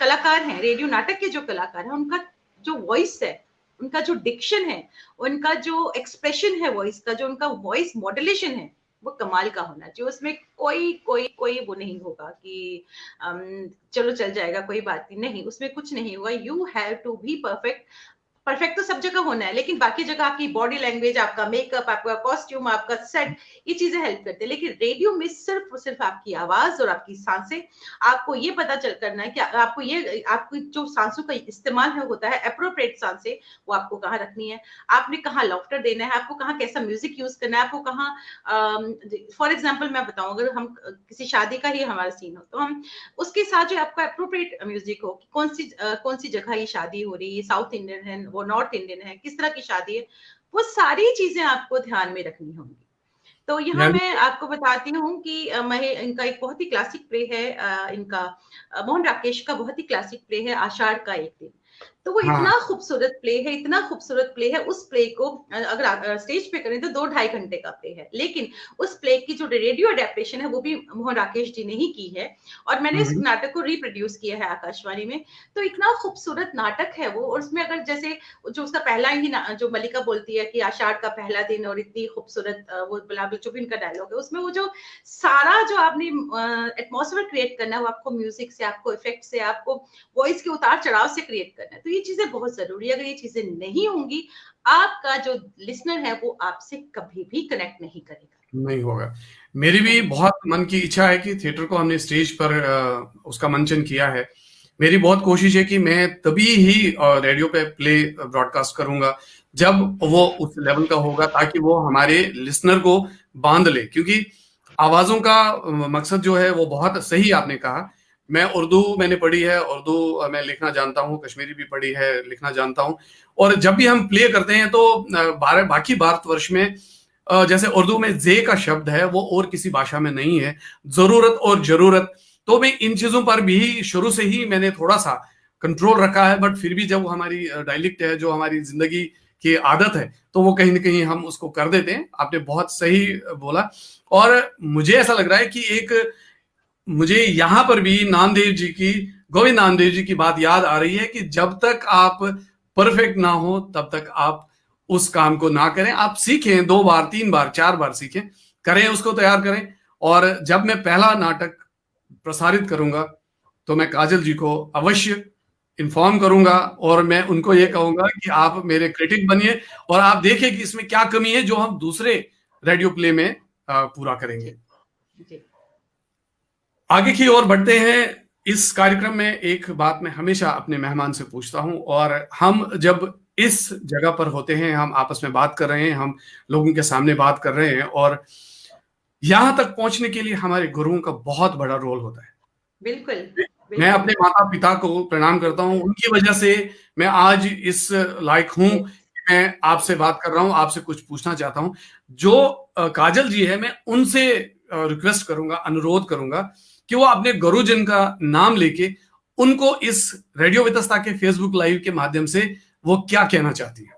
कलाकार हैं, रेडियो नाटक के जो कलाकार हैं, उनका जो वॉइस है, उनका जो डिक्शन है, उनका जो एक्सप्रेशन है वॉइस का, जो उनका वॉइस मॉड्यूलेशन है, वो कमाल का होना चाहिए। उसमें कोई कोई कोई वो नहीं होगा कि चलो चल जाएगा, कोई बात नहीं, उसमें कुछ नहीं होगा। You have to be perfect. Perfect तो सब जगह होना है, लेकिन बाकी जगह आपकी बॉडी लैंग्वेज, आपका मेकअप, आपका कॉस्ट्यूम, आपका सेट, ये चीजें हेल्प करते हैं। लेकिन रेडियो में सिर्फ और सिर्फ आपकी आवाज और आपकी सांसें, आपको ये पता चल करना है कि आपको ये, आपकी जो सांसों का इस्तेमाल है होता है एप्रोप्रिएट सांसें, वो आपको कहाँ रखनी है, आपने कहाँ लॉफ्टर देना है, आपको कहाँ कैसा म्यूजिक यूज करना है, आपको कहाँ, फॉर एग्जाम्पल मैं बताऊं, अगर हम किसी शादी का ही हमारा सीन हो तो हम उसके साथ जो आपका एप्रोप्रिएट म्यूजिक हो, कि कौन सी जगह ये शादी हो रही है, साउथ इंडियन है, वो नॉर्थ इंडियन है, किस तरह की शादी है, वो सारी चीजें आपको ध्यान में रखनी होंगी। तो यहाँ यानी मैं आपको बताती हूँ कि इनका एक बहुत ही क्लासिक प्ले है, इनका मोहन राकेश का बहुत ही क्लासिक प्ले है, आषाढ़ का एक दिन। तो वो हाँ, इतना खूबसूरत प्ले है, इतना खूबसूरत प्ले है। उस प्ले को अगर स्टेज पे करें तो 2-2.5 घंटे का प्ले है, लेकिन उस प्ले की जो रेडियो अडेप्टेशन है वो भी मोहन राकेश जी ने ही की है, और मैंने इस हम्म, नाटक को रिप्रोड्यूस किया है आकाशवाणी में। तो इतना खूबसूरत नाटक है वो, और उसमें अगर जैसे जो उसका पहला ही जो मलिका बोलती है कि आषाढ़ का पहला दिन और इतनी खूबसूरत, वो बिलावल जो भी इनका डायलॉग है, उसमें वो जो सारा जो आपने एटमॉस्फेयर क्रिएट करना है, वो आपको म्यूजिक से, आपको इफेक्ट से, आपको वॉइस के उतार चढ़ाव से क्रिएट करना है। तो ये चीजें बहुत जरूरी है। अगर ये चीजें नहीं होंगी, आपका जो लिसनर है वो आपसे कभी भी कनेक्ट नहीं करेगा। नहीं होगा। मेरी भी नहीं। बहुत मन की इच्छा है कि थिएटर को हमने स्टेज पर उसका मंचन किया है। मेरी बहुत कोशिश है कि मैं तभी ही रेडियो पे प्ले ब्रॉडकास्ट करूंगा जब वो उस लेवल का होगा, ताकि वो हमारे लिसनर को बांध ले। क्योंकि आवाजों का मकसद जो है वो बहुत सही आपने कहा। मैं उर्दू मैंने पढ़ी है, उर्दू मैं लिखना जानता हूँ, कश्मीरी भी पढ़ी है, लिखना जानता हूँ। और जब भी हम प्ले करते हैं तो बाकी भारतवर्ष में जैसे उर्दू में जे का शब्द है वो और किसी भाषा में नहीं है, जरूरत और जरूरत। तो मैं इन चीजों पर भी शुरू से ही मैंने थोड़ा सा कंट्रोल रखा है, बट फिर भी जब वो हमारी डायलिक्ट है, जो हमारी जिंदगी की आदत है, तो वो कहीं ना कहीं हम उसको कर देते हैं। आपने बहुत सही बोला। और मुझे ऐसा लग रहा है कि मुझे यहां पर भी नामदेव जी की, गोविंद नामदेव जी की बात याद आ रही है कि जब तक आप परफेक्ट ना हो तब तक आप उस काम को ना करें। आप सीखें, 2 बार 3 बार 4 बार सीखें, करें, उसको तैयार करें। और जब मैं पहला नाटक प्रसारित करूंगा तो मैं काजल जी को अवश्य इन्फॉर्म करूंगा, और मैं उनको ये कहूंगा कि आप मेरे क्रिटिक बनिए और आप देखिए कि इसमें क्या कमी है जो हम दूसरे रेडियो प्ले में पूरा करेंगे। जी। जी। आगे की ओर बढ़ते हैं। इस कार्यक्रम में एक बात मैं हमेशा अपने मेहमान से पूछता हूं, और हम जब इस जगह पर होते हैं, हम आपस में बात कर रहे हैं, हम लोगों के सामने बात कर रहे हैं, और यहां तक पहुंचने के लिए हमारे गुरुओं का बहुत बड़ा रोल होता है। बिल्कुल। मैं बिल्कुल। अपने माता पिता को प्रणाम करता हूं, उनकी वजह से मैं आज इस लायक हूं यस। कि मैं आपसे बात कर रहा हूं, आपसे कुछ पूछना चाहता हूं। जो काजल जी है, मैं उनसे रिक्वेस्ट करूंगा, अनुरोध करूंगा कि वो अपने गुरुजन का नाम लेके उनको इस रेडियो वितस्ता के फेसबुक लाइव के माध्यम से वो क्या कहना चाहती है।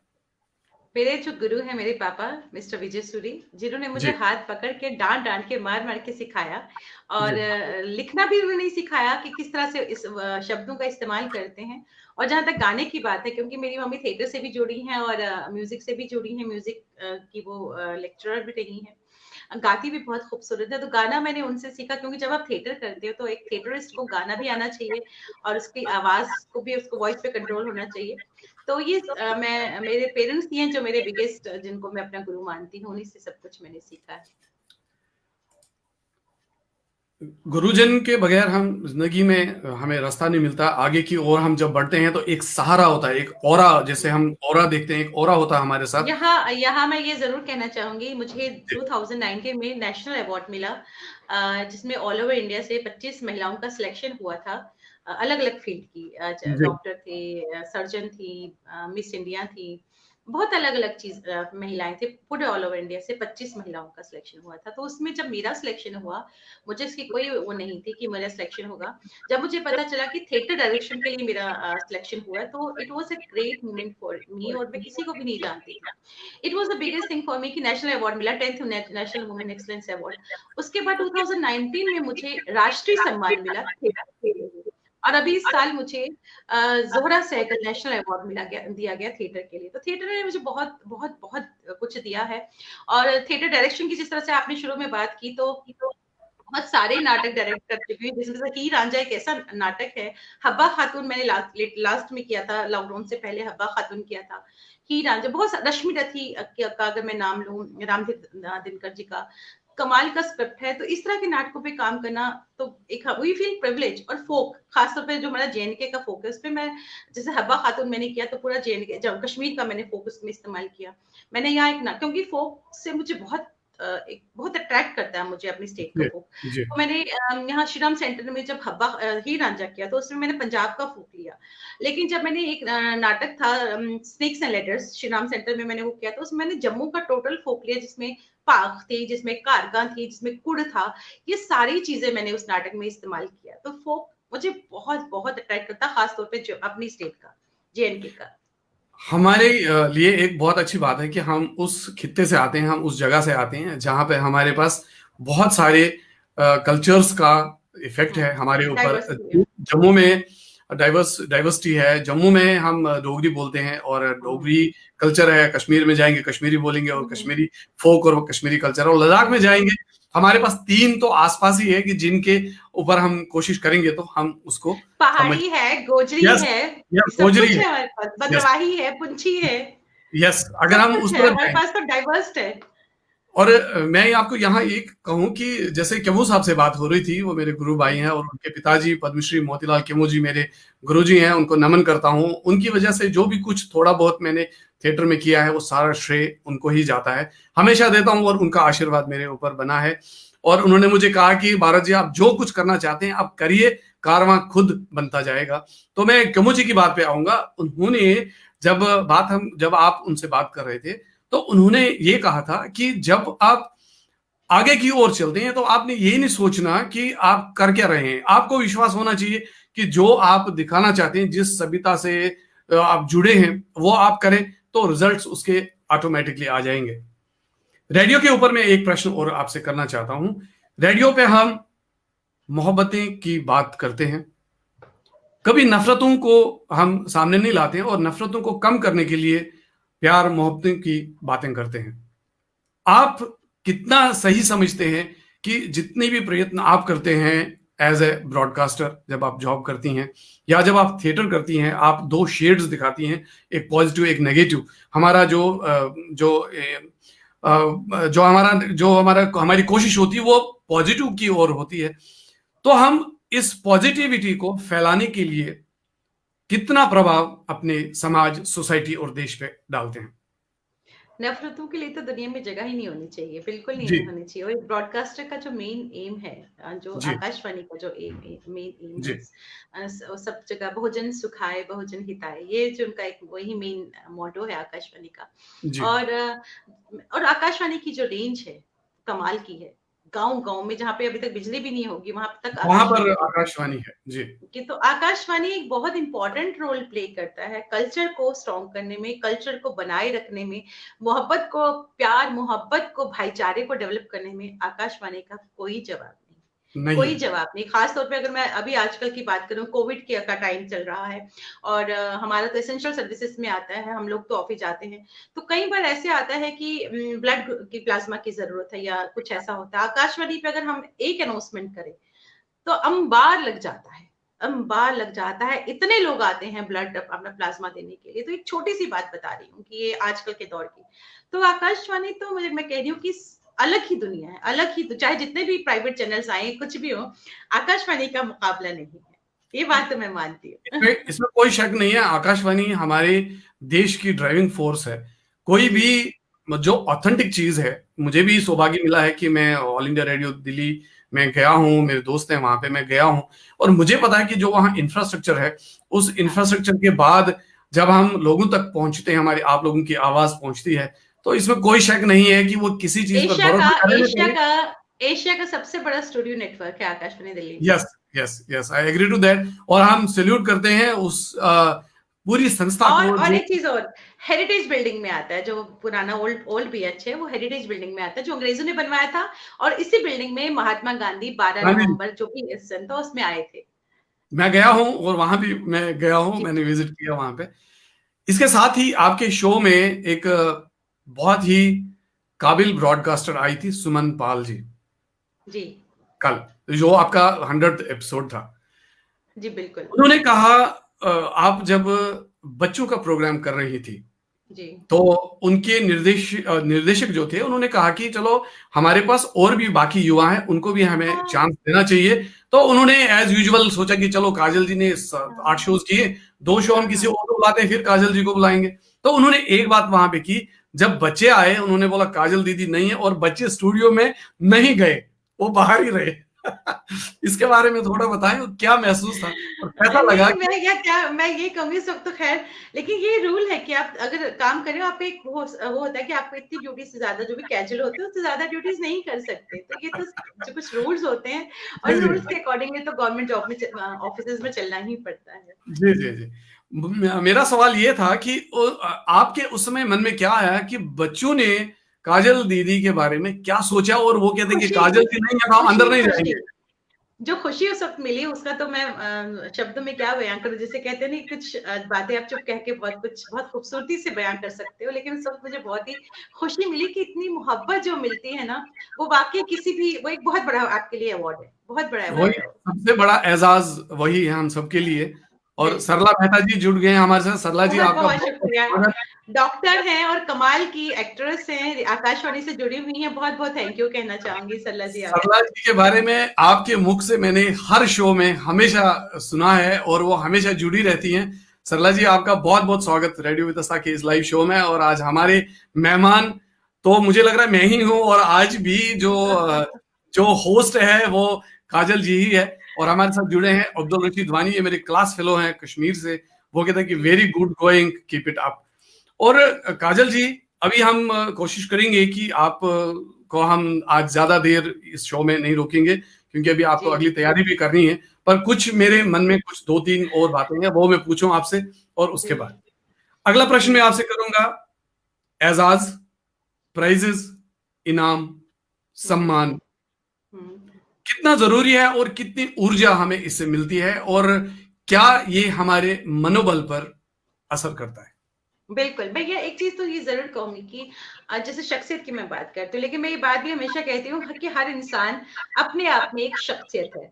मेरे जो गुरु हैं, मेरे पापा मिस्टर विजय सूरी, जिन्होंने मुझे जी, हाथ पकड़ के डांट डांट के मार मार के सिखाया, और जी, लिखना भी उन्होंने सिखाया कि किस तरह से इस शब्दों का इस्तेमाल करते हैं। और जहां तक गाने की बात है, क्योंकि मेरी मम्मी थिएटर से भी जुड़ी हैं और म्यूजिक से भी जुड़ी हैं, म्यूजिक की वो लेक्चरर भी रही हैं, गाती भी बहुत खूबसूरत है। तो गाना मैंने उनसे सीखा, क्योंकि जब आप थिएटर करते हो तो एक थिएटरिस्ट को गाना भी आना चाहिए, और उसकी आवाज को भी, उसको वॉइस पे कंट्रोल होना चाहिए। तो ये मैं, मेरे पेरेंट्स ही हैं जो मेरे बिगेस्ट, जिनको मैं अपना गुरु मानती हूँ, उन्हीं से सब कुछ मैंने सीखा है। गुरुजन के बगैर हम जिंदगी में हमें रास्ता नहीं मिलता। आगे की ओर हम जब बढ़ते हैं तो एक सहारा होता है, एक ऑरा, जैसे हम ऑरा देखते हैं, एक ऑरा होता है हमारे साथ। यहाँ यहाँ मैं ये जरूर कहना चाहूंगी, मुझे 2019 में नेशनल अवार्ड मिला, जिसमें ऑल ओवर इंडिया से 25 महिलाओं का सिलेक्शन हुआ था, अलग अलग फील्ड की, जी, डॉक्टर थे, सर्जन थी, मिस इंडिया थी, बहुत अलग अलग चीज, महिलाएं थे। पूरे ऑल ओवर इंडिया से 25 महिलाओं का सिलेक्शन हुआ था। तो उसमें जब मेरा सिलेक्शन हुआ, मुझे इसकी कोई वो नहीं थी कि मेरा सिलेक्शन होगा। जब मुझे पता चला कि थिएटर डायरेक्शन के लिए मेरा सिलेक्शन हुआ है, तो it was a great moment for me, और मैं किसी को भी नहीं जानती थी। It was the biggest thing for me कि नेशनल अवार्ड मिला, 10th national women excellence award. उसके बाद 2019 में मुझे राष्ट्रीय सम्मान मिला थिएटर के लिए। और अभी इस साल मुझे जोहरा सहगल नेशनल अवार्ड दिया गया थिएटर के लिए। तो थिएटर ने मुझे बहुत बहुत बहुत कुछ दिया है। और थिएटर डायरेक्शन की जिस तरह से आपने शुरू में बात की, तो बहुत सारे नाटक डायरेक्ट कर चुकी हूँ, जिसमें से हीर रांझा एक ऐसा नाटक है। हब्बा खातून मैंने लास्ट में किया था, लॉकडाउन से पहले हब्बा खातून किया था। हीर रांझा बहुत रश्मि रथी का अगर मैं नाम लूं, रामदेव दिनकर जी का कमाल का स्क्रिप्ट है। तो इस तरह के नाटकों पे काम करना तो एक वी फील प्रिविलेज। और फोक खासतौर पे जो हमारा जेएनके का फोक है उस पे मैं, जैसे हब्बा खातून मैंने किया तो पूरा जेएनके जम्मू कश्मीर का मैंने फोक उसमें इस्तेमाल किया। मैंने यहाँ एक ना, क्योंकि फोक से मुझे बहुत एक बहुत अट्रैक्ट करता है मुझे अपनी स्टेट का जी फोक। जी तो मैंने यहाँ श्रीराम सेंटर में जब हब्बा हीर रांझा किया तो उसमें मैंने पंजाब का फोक लिया। लेकिन जब मैंने एक नाटक था snakes and ladders Shriram centre में मैंने वो किया, तो उसमें मैंने जम्मू का टोटल फोक लिया, जिसमें पाक थी, जिसमें कारगा थी, जिसमें कुड़ था। ये सारी चीजें मैंने उस नाटक में इस्तेमाल किया। तो फोक मुझे बहुत बहुत अट्रैक्ट करता, खासतौर पे जो अपनी स्टेट का, जेएनके का। हमारे लिए एक बहुत अच्छी बात है कि हम उस खित्ते से आते हैं, हम उस जगह से आते हैं जहां पे हमारे पास बहुत सारे कल्चर्स का इफेक्ट है हमारे ऊपर। डाइवर्सिटी है। जम्मू में डाइवर्सिटी है, जम्मू में हम डोगरी बोलते हैं और डोगरी कल्चर है। कश्मीर में जाएंगे कश्मीरी बोलेंगे और कश्मीरी फोक और कश्मीरी कल्चर, और लद्दाख में जाएंगे हमारे पास तीन तो आसपास ही है कि जिनके ऊपर हम कोशिश करेंगे तो हम उसको समझ। पहाड़ी है, गोजरी यस, है, यस सब गोजरी कुछ है। है हमारे पास, यस, बदरवाही है, पुंछी है, यस, अगर सब हम कुछ उस है तरफ हमारे जाएं। पास, तो डाइवर्स है। और मैं आपको यहाँ एक कहूँ कि जैसे केमू साहब से बात हो रही थी, वो मेरे गुरु भाई हैं और उनके पिताजी पद्मश्री मोतीलाल केमू जी मेरे गुरुजी हैं, उनको नमन करता हूँ। उनकी वजह से जो भी कुछ थोड़ा बहुत मैंने थिएटर में किया है वो सारा श्रेय उनको ही जाता है, हमेशा देता हूँ, और उनका आशीर्वाद मेरे ऊपर बना है। और उन्होंने मुझे कहा कि भारत जी आप जो कुछ करना चाहते हैं आप करिए, कारवां खुद बनता जाएगा। तो मैं केमू जी की बात पे आऊंगा। उन्होंने जब आप उनसे बात कर रहे थे तो उन्होंने ये कहा था कि जब आप आगे की ओर चलते हैं तो आपने ये नहीं सोचना कि आप कर क्या रहे हैं, आपको विश्वास होना चाहिए कि जो आप दिखाना चाहते हैं, जिस सभ्यता से आप जुड़े हैं वो आप करें, तो रिजल्ट्स उसके ऑटोमेटिकली आ जाएंगे। रेडियो के ऊपर मैं एक प्रश्न और आपसे करना चाहता हूं। रेडियो पे हम मोहब्बतें की बात करते हैं, कभी नफरतों को हम सामने नहीं लाते हैं, और नफरतों को कम करने के लिए प्यार मोहब्बतों की बातें करते हैं। आप कितना सही समझते हैं कि जितने भी प्रयत्न आप करते हैं एज ए ब्रॉडकास्टर, जब आप जॉब करती हैं या जब आप थिएटर करती हैं, आप दो शेड्स दिखाती हैं, एक पॉजिटिव एक नेगेटिव। हमारा जो हमारा हमारी कोशिश होती है वो पॉजिटिव की ओर होती है। तो हम इस पॉजिटिविटी को फैलाने के लिए कितना प्रभाव अपने समाज, सोसाइटी और देश पे डालते हैं? नफ़रतों के लिए तो दुनिया में जगह ही नहीं होनी चाहिए, बिल्कुल जी नहीं होनी चाहिए। और एक ब्रॉडकास्टर का जो मेन एम है, जो जी आकाशवाणी का जो मेन एम जी है, सब जगह बहुजन सुखाए, बहुजन हिताए, ये जो उनका एक वही मेन मोटो है आकाशवाणी का। जी। और और आकाशवाणी की जो रेंज है, कमाल की है। गाँव-गाँव में जहाँ पे अभी तक बिजली भी नहीं होगी, वहाँ तक वहां पर आकाशवाणी पहुँचेगी। आकाशवाणी है जी। कि तो आकाशवाणी एक बहुत इंपॉर्टेंट रोल प्ले करता है कल्चर को स्ट्रॉन्ग करने में, कल्चर को बनाए रखने में, मोहब्बत को, प्यार मोहब्बत को, भाईचारे को डेवलप करने में आकाशवाणी का कोई जवाब नहीं। नहीं कोई है। जवाब नहीं। खास तौर पे अगर मैं अभी आजकल की बात करूं, कोविड के का टाइम चल रहा है और हमारा तो एसेंशियल सर्विसेज में आता है, हम लोग तो ऑफिस जाते हैं। तो कई बार ऐसे आता है कि ब्लड की प्लाज्मा की जरूरत है या कुछ ऐसा होता है, आकाशवाणी पे अगर हम एक अनाउंसमेंट करें तो अंबार लग जाता है, अंबार लग जाता है। इतने लोग आते हैं ब्लड अपना प्लाज्मा देने के लिए। तो एक छोटी सी बात बता रही हूँ कि ये आजकल के दौर की। तो आकाशवाणी तो मुझे, मैं कह रही हूँ कि अलग ही दुनिया है, अलग ही, चाहे जितने भी प्राइवेट चैनल्स आए कुछ भी हो, आकाशवाणी का मुकाबला नहीं है। ये बात तो मैं मानती हूँ। इसमें इसमें कोई शक नहीं है, आकाशवाणी हमारे देश की ड्राइविंग फोर्स है। कोई जी भी जो ऑथेंटिक चीज है, मुझे भी सौभाग्य मिला है कि मैं ऑल इंडिया रेडियो दिल्ली में गया हूँ, मेरे दोस्त हैं वहां पे, मैं गया हूँ, और मुझे पता है कि जो वहाँ इंफ्रास्ट्रक्चर है, उस हाँ। इंफ्रास्ट्रक्चर के बाद जब हम लोगों तक पहुंचते हैं, हमारी आप लोगों की आवाज पहुंचती है, तो इसमें कोई शक नहीं है कि वो किसी चीज पर एशिया का भरोसा करें ना एशिया करें। का एशिया का सबसे बड़ा स्टूडियो नेटवर्क है आकाशवाणी दिल्ली में। Yes, yes, yes, I agree to that. और हम सैल्यूट करते हैं उस पूरी संस्था को और जो। एक चीज और, हेरिटेज बिल्डिंग में आता है, जो पुराना ओल्ड ओल्ड बीएच है, वो हेरिटेज बिल्डिंग में आता है, जो अंग्रेजों ने बनवाया था। और इसी बिल्डिंग में महात्मा गांधी 12 हाँ जी, नवंबर जो भी सन था उसमें आए थे। मैं गया हूँ और वहां भी मैं गया हूँ, जी मैंने विजिट किया वहां पे। इसके साथ ही आपके शो में एक बहुत ही काबिल ब्रॉडकास्टर आई थी, सुमन पाल जी। जी कल जो आपका 100th एपिसोड था, जी बिल्कुल। उन्होंने कहा आप जब बच्चों का प्रोग्राम कर रही थी, जी। तो उनके निर्देशक जो थे उन्होंने कहा कि चलो हमारे पास और भी बाकी युवा हैं, उनको भी हमें हाँ, चांस देना चाहिए। तो उन्होंने एज यूजुअल सोचा कि चलो काजल जी ने 8 हाँ, शोज किए, 2 शो हम हाँ, किसी हाँ। और को बुलाते हैं, फिर काजल जी को बुलाएंगे। तो उन्होंने एक बात वहां पे की, जब बच्चे आए उन्होंने बोला काजल दीदी नहीं है, और बच्चे स्टूडियो में नहीं गए, वो बाहर ही रहे। इसके बारे में थोड़ा बताएं, क्या महसूस था और कैसा लगा नहीं, कि मैं ये कहूँगी सब तो ख़ैर, लेकिन ये रूल है कि आप अगर काम कर रहे हो, आप एक वो होता है कि आपको इतनी ड्यूटी से ज़्यादा जो भी कैजुअल होते हैं, उससे ज़्यादा ड्यूटीज़ नहीं कर सकते। तो ये तो जो कुछ रूल्स होते हैं, और जी, इन जी। रूल्स के अकॉर्डिंगली तो गवर्नमेंट जॉब में ऑफिसेज़ में चलना ही पड़ता है। जी, जी, जी। मेरा सवाल ये था कि आपके उस समय मन में क्या आया कि बच्चों ने काजल दीदी के बारे में क्या सोचा, और वो कहते हैं कि खुशी, काजल जी नहीं है तो हम अंदर खुशी, नहीं खुशी। जाएँगे। जो खुशी उस वक़्त मिली उसका तो मैं शब्दों में क्या बयाँ करूँ, जिसे कहते हैं नहीं कुछ बातें आप चुप कह के बहुत खूबसूरती से बयाँ कर सकते हो, लेकिन उस वक़्त मुझे बहुत ही खुशी मिली कि इतनी मोहब्बत जो मिलती है ना, वो वाक़ई किसी भी वो एक बहुत बड़ा आपके लिए अवार्ड है, बहुत बड़ा वही अवार्ड है वो। सबसे बड़ा एज़ाज़ वही है हम सबके लिए। और बिल्कुल। सरला मेहता जी जुड़ गए हैं हमारे साथ। सरला जी आपका बहुत-बहुत बहुत-बहुत शुक्रिया। स्वागत है। डॉक्टर हैं और कमाल की एक्ट्रेस हैं, आकाशवाणी से जुड़ी हुई हैं, बहुत-बहुत थैंक यू कहना चाहूँगी सरला जी सरला आपको। जी के बारे में आपके मुख से मैंने हर शो में हमेशा सुना है, और वो हमेशा जुड़ी रहती हैं। सरला जी आपका बहुत बहुत स्वागत रेडियो वितस्ता के इस लाइव शो में। और आज हमारे मेहमान तो मुझे लग रहा है मैं ही हूँ, और आज भी जो होस्ट है वो काजल जी ही है। और हमारे साथ जुड़े हैं अब्दुल रशीद वानी, ये मेरे क्लास फेलो हैं कश्मीर से। वो कहते हैं कि जी, very good going, keep it up. और काजल जी, अभी हम कोशिश करेंगे कि आप को हम आज ज्यादा देर इस शो में नहीं रोकेंगे, क्योंकि अभी आपको जी, अगली तैयारी भी करनी है। पर कुछ मेरे मन में कुछ 2-3 और बातें हैं, वो मैं पूछूं आपसे, और उसके जी, बाद अगला प्रश्न जी। मैं आपसे करूंगा। एजाज, प्राइजेस, इनाम, हुँ, सम्मान हुँ। कितना जरूरी है, और कितनी ऊर्जा हमें इससे मिलती है, और क्या ये हमारे मनोबल पर असर करता है? बिल्कुल, मैं ये एक चीज़ तो ये ज़रूर कहूँगी कि जैसे शख्सियत की मैं बात करती हूँ, लेकिन मैं ये बात भी हमेशा कहती हूँ कि हर इंसान अपने आप में एक शख्सियत है।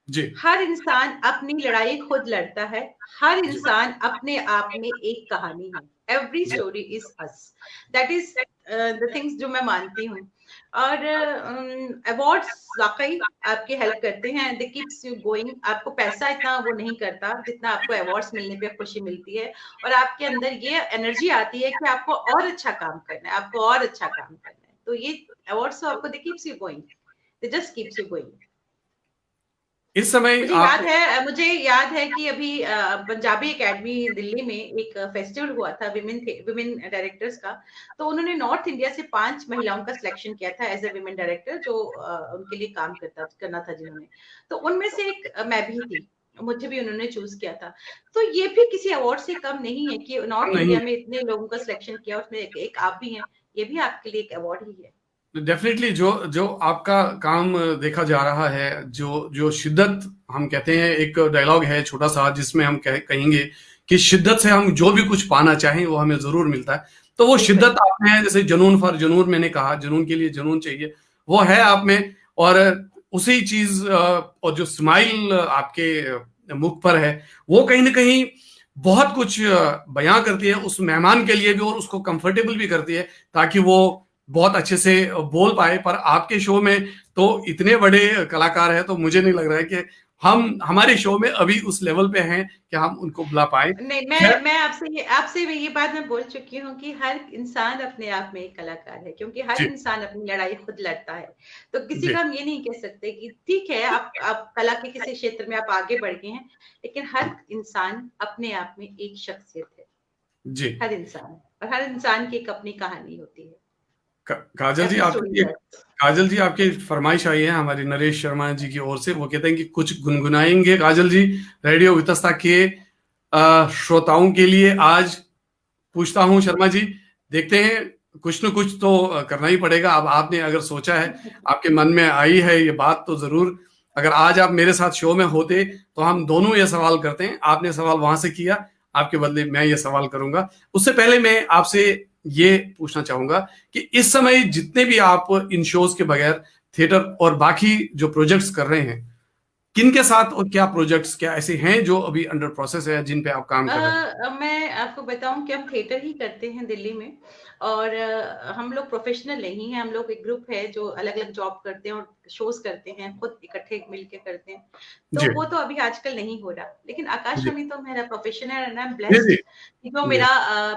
जी, हर इंसान अपनी लड़ाई खुद लड़ता है। हर जी, इंसान अपने आप में एक कहानी है। एवरी जी, story is us. That is the things जो मैं मानती हूँ। और अवार्ड्स वाक़ई आपकी हेल्प करते हैं, दे कीप्स यू गोइंग। आपको पैसा इतना वो नहीं करता, जितना आपको अवार्ड्स मिलने पे खुशी मिलती है, और आपके अंदर ये एनर्जी आती है कि आपको और अच्छा काम करना है, आपको और अच्छा काम करना है। तो ये अवार्ड्स तो आपको they keeps you going, they just keeps you going. इस समय आप मुझे याद है कि अभी पंजाबी एकेडमी दिल्ली में एक फेस्टिवल हुआ था विमेन डायरेक्टर्स का। तो उन्होंने नॉर्थ इंडिया से 5 महिलाओं का सिलेक्शन किया था एज़ अ विमेन डायरेक्टर, जो उनके लिए काम करना था जिन्होंने। तो उनमें से एक मैं भी थी। मुझे भी उन्होंने चूज़ किया था। तो ये भी किसी अवार्ड से कम नहीं है कि नॉर्थ नहीं, इंडिया में इतने लोगों का सिलेक्शन किया, उसमें एक आप भी हैं। ये भी आपके लिए एक अवार्ड ही है। डेफिनेटली जो जो आपका काम देखा जा रहा है, जो जो शिद्दत हम कहते हैं, एक डायलॉग है छोटा सा जिसमें हम कहेंगे कि शिद्दत से हम जो भी कुछ पाना चाहें वो हमें जरूर मिलता है। तो वो बिल्कुल। शिद्दत आप में है, जैसे जुनून फॉर जुनून मैंने कहा, जुनून के लिए जुनून चाहिए, वो है आप में। और उसी चीज और जो स्माइल आपके मुख पर है, वो कहीं ना कहीं बहुत कुछ बयां करती है उस मेहमान के लिए भी, और उसको कंफर्टेबल भी करती है, ताकि वो बहुत अच्छे से बोल पाए। पर आपके शो में तो इतने बड़े कलाकार हैं, तो मुझे नहीं लग रहा है कि हम हमारे शो में अभी उस लेवल पे हैं कि हम उनको बुला पाए। नहीं, खैर, मैं आपसे भी ये बात मैं बोल चुकी हूँ कि हर इंसान अपने आप में एक कलाकार है, क्योंकि हर जी, इंसान अपनी लड़ाई खुद लड़ता है। तो किसी जी, का हम ये नहीं कह सकते कि ठीक है, आप कला के किसी क्षेत्र में आप आगे बढ़ गए हैं, लेकिन हर इंसान अपने आप में एक शख्सियत है। जी। हर इंसान, और हर इंसान की एक अपनी कहानी होती है। काजल जी एवरी स्टोरी आपकी इज़ अस। काजल जी आपकी फरमाइश आई है हमारी नरेश शर्मा जी की ओर से। वो कहते हैं कि कुछ गुनगुनाएंगे काजल जी रेडियो वितस्ता के श्रोताओं के लिए। आज पूछता हूं शर्मा जी, देखते हैं, कुछ न कुछ तो करना ही पड़ेगा। अब आपने अगर सोचा है, आपके मन में आई है ये बात, तो जरूर, अगर आज आप मेरे साथ शो में होते तो हम दोनों ये सवाल करते हैं। आपने सवाल वहां से किया, आपके बदले मैं ये सवाल करूंगा। उससे पहले मैं आपसे ये पूछना चाहूंगा कि इस समय जितने भी आप इन शोज के बगैर थिएटर और बाकी जो प्रोजेक्ट्स कर रहे हैं, किन के साथ और क्या प्रोजेक्ट्स क्या ऐसे हैं जो अभी अंडर प्रोसेस है जिन पे आप काम कर रहे हैं? मैं आपको बताऊँ कि हम थिएटर ही करते हैं दिल्ली में और हम लोग प्रोफ़ेशनल नहीं हैं, हम लोग एक ग्रुप है जो अलग-अलग जॉब करते हैं और शोज़ करते हैं, खुद इकट्ठे मिल के करते हैं। तो जी, वो तो अभी आजकल नहीं हो रहा, लेकिन जी। आकाशवाणी तो मेरा प्रोफ़ेशन है एंड आई एम जी, ब्लेस्ड जी। कि जो जी, मेरा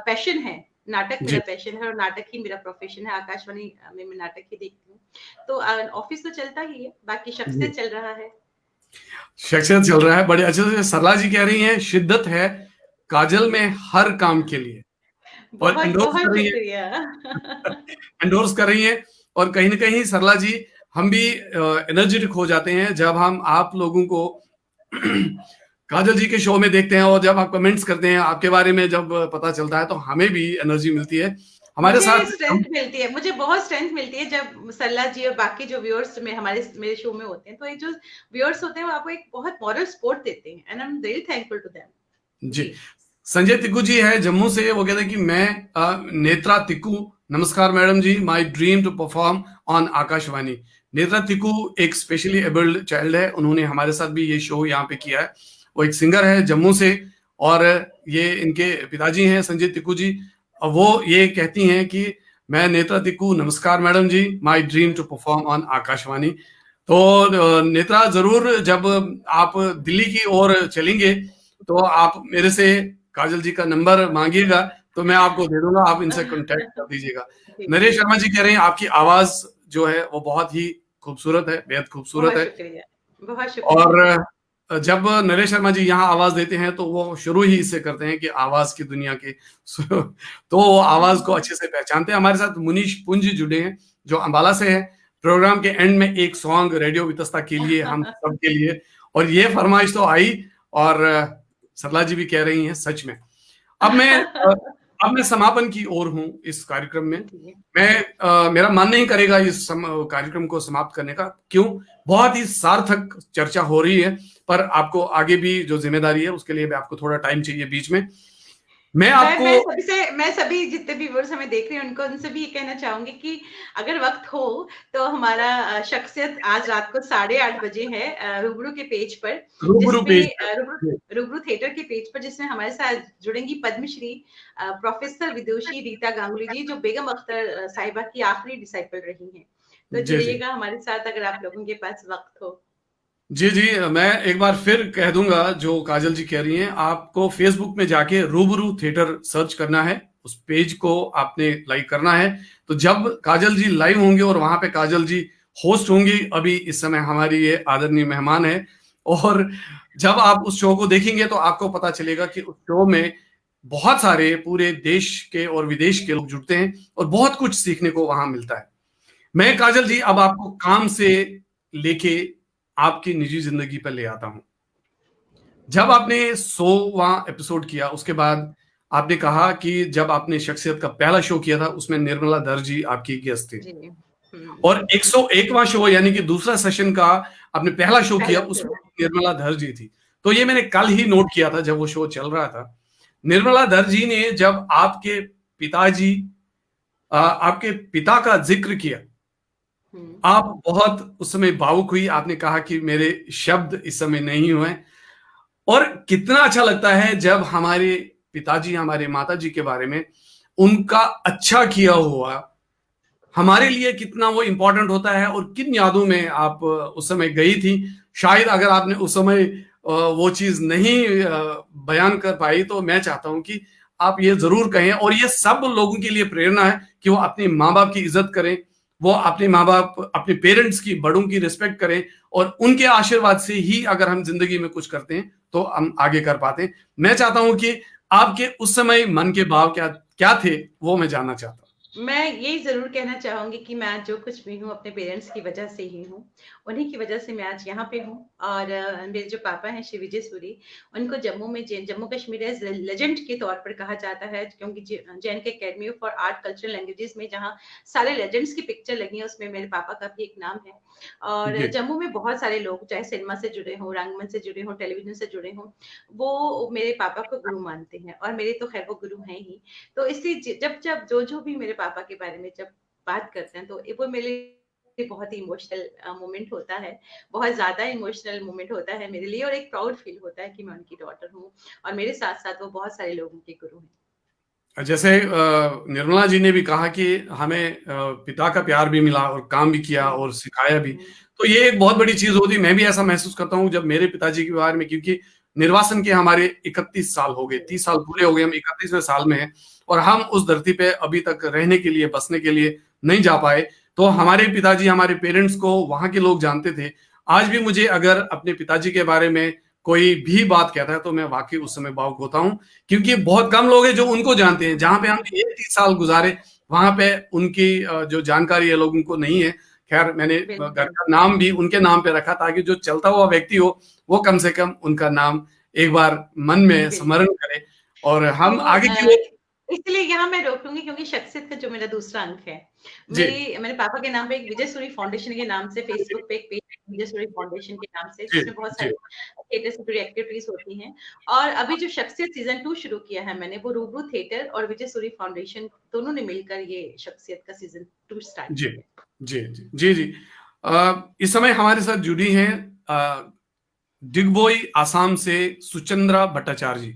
पैशन है, नाटक मेरा जी, पैशन है और नाटक ही मेरा प्रोफ़ेशन है, आकाशवाणी में मैं नाटक ही देखती हूँ। तो ऑफ़िस तो चलता ही है, बाकी जी। शख्सियत चल रहा है। शख्सियत चल रहा है, बड़े अच्छे से सरला जी कह रही हैं, शिद्दत है काजल में हर काम के लिए और एंडोर्स बहुत कर रही शुक्रिया। हैं एंडोर्स कर रही हैं और कहीं न कहीं सरला जी हम भी एनर्जेटिक हो जाते हैं जब हम आप लोगों को काजल जी के शो में देखते हैं और जब आप कमेंट्स करते हैं, आपके बारे में जब पता चलता है तो हमें भी एनर्जी मिलती है। हमारे मुझे साथ स्ट्रेंथ हम मिलती है, मुझे बहुत स्ट्रेंथ मिलती है जब सरला जी और बाकी जो व्यूअर्स में हमारे मेरे शो में होते हैं, तो ये जो व्यूअर्स होते हैं वो आपको एक बहुत मॉरल सपोर्ट देते हैं and I am very thankful to them. जी। जी। संजय तिक्कू जी है जम्मू से, वो कहते हैं कि मैं नेत्रा तिक्कू, नमस्कार मैडम जी, my dream to perform on Akashvani. Netra Tikku एक स्पेशली एबल्ड चाइल्ड है, उन्होंने हमारे साथ भी ये शो यहाँ पे किया है। वो एक सिंगर है जम्मू से और ये इनके पिताजी हैं संजय तिक्कू जी। वो ये कहती हैं कि मैं नेत्रा तिक्कू, नमस्कार मैडम जी, my dream to perform on Akashvani. तो नेत्रा जरूर जब आप दिल्ली की ओर चलेंगे तो आप मेरे से काजल जी का नंबर मांगिएगा तो मैं आपको दे दूंगा, आप इनसे कांटेक्ट कर दीजिएगा। जी, नरेश शर्मा जी कह रहे हैं आपकी आवाज जो है वो बहुत ही खूबसूरत है, बेहद खूबसूरत बहुत है। शुक्रिया, बहुत शुक्रिया। और जब नरेश शर्मा जी यहाँ आवाज देते हैं तो वो शुरू ही इससे करते हैं कि आवाज की दुनिया के तो वो आवाज को अच्छे से पहचानते हैं। हमारे साथ मुनीश पुंज जुड़े हैं जो अंबाला से है। प्रोग्राम के एंड में एक सॉन्ग रेडियो वितस्ता के लिए, हम सबके लिए, और ये फरमाइश तो आई और सरला जी भी कह रही हैं सच में। अब मैं अब मैं समापन की ओर हूं इस कार्यक्रम में। जी। मेरा मन नहीं करेगा इस कार्यक्रम को समाप्त करने का। क्यों? बहुत ही सार्थक चर्चा हो रही है, पर आपको आगे भी जो जिम्मेदारी है उसके लिए भी आपको थोड़ा टाइम चाहिए बीच में। मैं आपको मैं सभी जितने भी व्यूअर्स हमें देख रहे हैं उनको उनसे भी ये कहना चाहूंगी कि अगर वक्त हो तो हमारा शख्सियत आज रात को 8:30 बजे है रूबरू के पेज पर, रूबरू पेज जिसमें पर। रूबरू थिएटर के पेज पर, जिसमें हमारे साथ जुड़ेंगी पद्मश्री प्रोफेसर विदुषी रीता गांगुली जी, जो बेगम अख्तर साहिबा की आखिरी डिसाइपल रही हैं। तो जी, जी। जुड़िएगा हमारे साथ अगर आप लोगों के पास वक्त हो। जी, जी, मैं एक बार फिर कह दूंगा जो काजल जी कह रही हैं, आपको फेसबुक में जाके रूबरू थिएटर सर्च करना है, उस पेज को आपने लाइक करना है। तो जब काजल जी लाइव होंगे और वहां पे काजल जी होस्ट होंगी, अभी इस समय हमारी ये आदरणीय मेहमान है, और जब आप उस शो को देखेंगे तो आपको पता चलेगा कि उस शो में बहुत सारे पूरे देश के और विदेश के लोग जुड़ते हैं और बहुत कुछ सीखने को वहां मिलता है। मैं काजल जी अब आपको काम से लेके आपकी निजी जिंदगी पर ले आता हूं। जब आपने 100वां एपिसोड किया उसके बाद आपने कहा कि जब आपने शख्सियत का पहला शो किया था उसमें निर्मला दर्जी आपकी गेस्ट थी, जी। और 101वां शो यानी कि दूसरा सेशन का आपने पहला शो किया पहला उसमें शो। निर्मला दर्जी थी। तो ये मैंने कल ही नोट किया था जब वो शो चल रहा था। निर्मला दर्जी ने जब आपके पिता का जिक्र किया, हम्म। आप बहुत उस समय भावुक हुई। आपने कहा कि मेरे शब्द इस समय नहीं हुए। और कितना अच्छा लगता है जब हमारे पिताजी हमारे माताजी के बारे में उनका अच्छा किया हुआ हमारे लिए कितना वो इंपॉर्टेंट होता है, और किन यादों में आप उस समय गई थी। शायद अगर आपने उस समय वो चीज नहीं बयान कर पाई तो मैं चाहता हूं कि आप ये जरूर कहें, और ये सब लोगों के लिए प्रेरणा है कि वो अपने माँ बाप की इज्जत करें, वो अपने माँ बाप अपने पेरेंट्स की, बड़ों की रिस्पेक्ट करें, और उनके आशीर्वाद से ही अगर हम जिंदगी में कुछ करते हैं तो हम आगे कर पाते हैं। मैं चाहता हूं कि आपके उस समय मन के भाव क्या क्या थे वो मैं जानना चाहता हूँ। मैं यही ज़रूर कहना चाहूँगी कि मैं आज जो कुछ भी हूँ अपने पेरेंट्स की वजह से ही हूँ। उन्हीं की वजह से मैं आज यहाँ पे हूँ और मेरे जो पापा हैं श्री विजय सूरी, उनको जम्मू में जम्मू कश्मीर एज़ लेजेंड के तौर पर कहा जाता है, क्योंकि J N K academy for art cultural languages में जहाँ सारे लेजेंड्स की पिक्चर लगी है, उसमें मेरे पापा का भी एक नाम है। और जी, जम्मू में बहुत सारे लोग, चाहे सिनेमा से जुड़े हों, रंगमंच से जुड़े हों, टेलीविज़न से जुड़े हों, वो मेरे पापा को गुरु मानते हैं और मेरे तो खैर वो गुरु हैं ही। तो इसलिए जब जब जो भी मेरे पापा के बारे में जब बात करते हैं तो वो मेरे बहुत ही इमोशनल मोमेंट होता है, बहुत ज़्यादा इमोशनल मोमेंट होता है मेरे लिए और एक प्राउड फील होता है कि मैं उनकी डॉटर हूँ और मेरे साथ-साथ वो बहुत सारे लोगों के गुरु हैं। जैसे निर्मला जी ने भी कहा कि हमें पिता का प्यार भी मिला और काम भी किया हुँ, और सिखाया भी। हुँ, तो ये एक बहुत बड़ी चीज़ होती है। मैं भी ऐसा महसूस करता हूँ जब मेरे पिताजी के बारे में, क्योंकि निर्वासन के हमारे 31 साल हो गए, 30 साल पूरे हो गए, हम 31वें साल में हैं और हम उस धरती पे अभी तक रहने के लिए, बसने के लिए नहीं जा पाए। तो हमारे पिताजी, हमारे पेरेंट्स को वहाँ के लोग जानते थे। आज भी मुझे अगर अपने पिताजी के बारे में कोई भी बात कहता है तो मैं वाक़ई उस समय भावुक होता हूँ, क्योंकि बहुत कम लोग हैं जो उनको जानते हैं। जहाँ पे हमने ये 30 साल गुज़ारे, वहाँ पे उनकी जो जानकारी है लोगों को नहीं है। ख़ैर मैंने घर बिल्कुल, का नाम भी उनके नाम पे रखा ताकि जो चलता हुआ व्यक्ति हो, वो कम से कम उनका नाम एक बार मन में बिल्कुल। स्मरण करे और तो हम आगे की ओर। इसलिए यहाँ मैं रोकूँगी क्योंकि शख्सियत का जो मेरा दूसरा अंक है, जी, मेरे पापा के नाम पे एक विजय सूरी फाउंडेशन के नाम से जी, फेसबुक पे एक पेज है, विजय सूरी फाउंडेशन के नाम से, जी, जिसमें बहुत जी, सारी थिएटर से जुड़ी एक्टिविटीज़ होती हैं और अभी जो शख्सियत सीज़न 2 शुरू किया है मैंने, वो रूबरू थिएटर और विजय सूरी फाउंडेशन दोनों ने मिलकर ये शख्सियत का सीज़न 2 स्टार्ट जी, किया है। जी, जी, जी, जी। इस समय हमारे साथ जुड़ी हैं डिगबोई आसाम से सुचंद्रा भट्टाचार्य जी।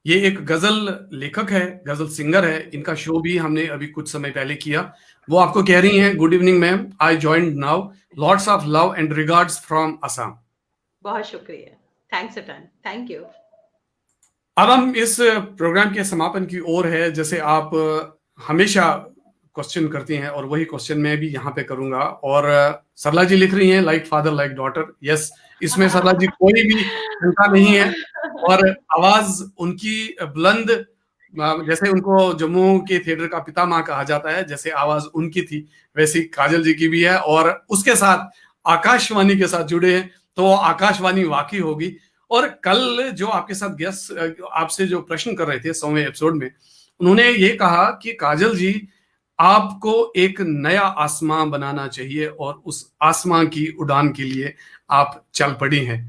ये एक गजल लेखक है, गजल सिंगर है। इनका शो भी हमने अभी कुछ समय पहले किया। वो आपको कह रही हैं, good evening ma'am, I joined now, lots of love and regards from Assam. बहुत शुक्रिया। Thanks a ton. Thank you. अब हम इस प्रोग्राम के समापन की ओर है। जैसे आप हमेशा क्वेश्चन करती हैं और वही क्वेश्चन मैं भी यहाँ पे करूंगा। और सरला जी लिख रही हैं like father like daughter. Yes, इसमें सरला जी कोई भी शंका नहीं है। और आवाज उनकी बुलंद, जैसे उनको जम्मू के थिएटर का पिता माँ कहा जाता है, जैसे आवाज उनकी थी वैसी काजल जी की भी है। और उसके साथ आकाशवाणी के साथ जुड़े हैं तो आकाशवाणी वाकई होगी। और कल जो आपके साथ गेस्ट आपसे जो प्रश्न कर रहे थे 100वें एपिसोड में, उन्होंने ये कहा कि काजल जी, आपको एक नया आसमां बनाना चाहिए और उस आसमां की उड़ान के लिए आप चल पड़ी हैं।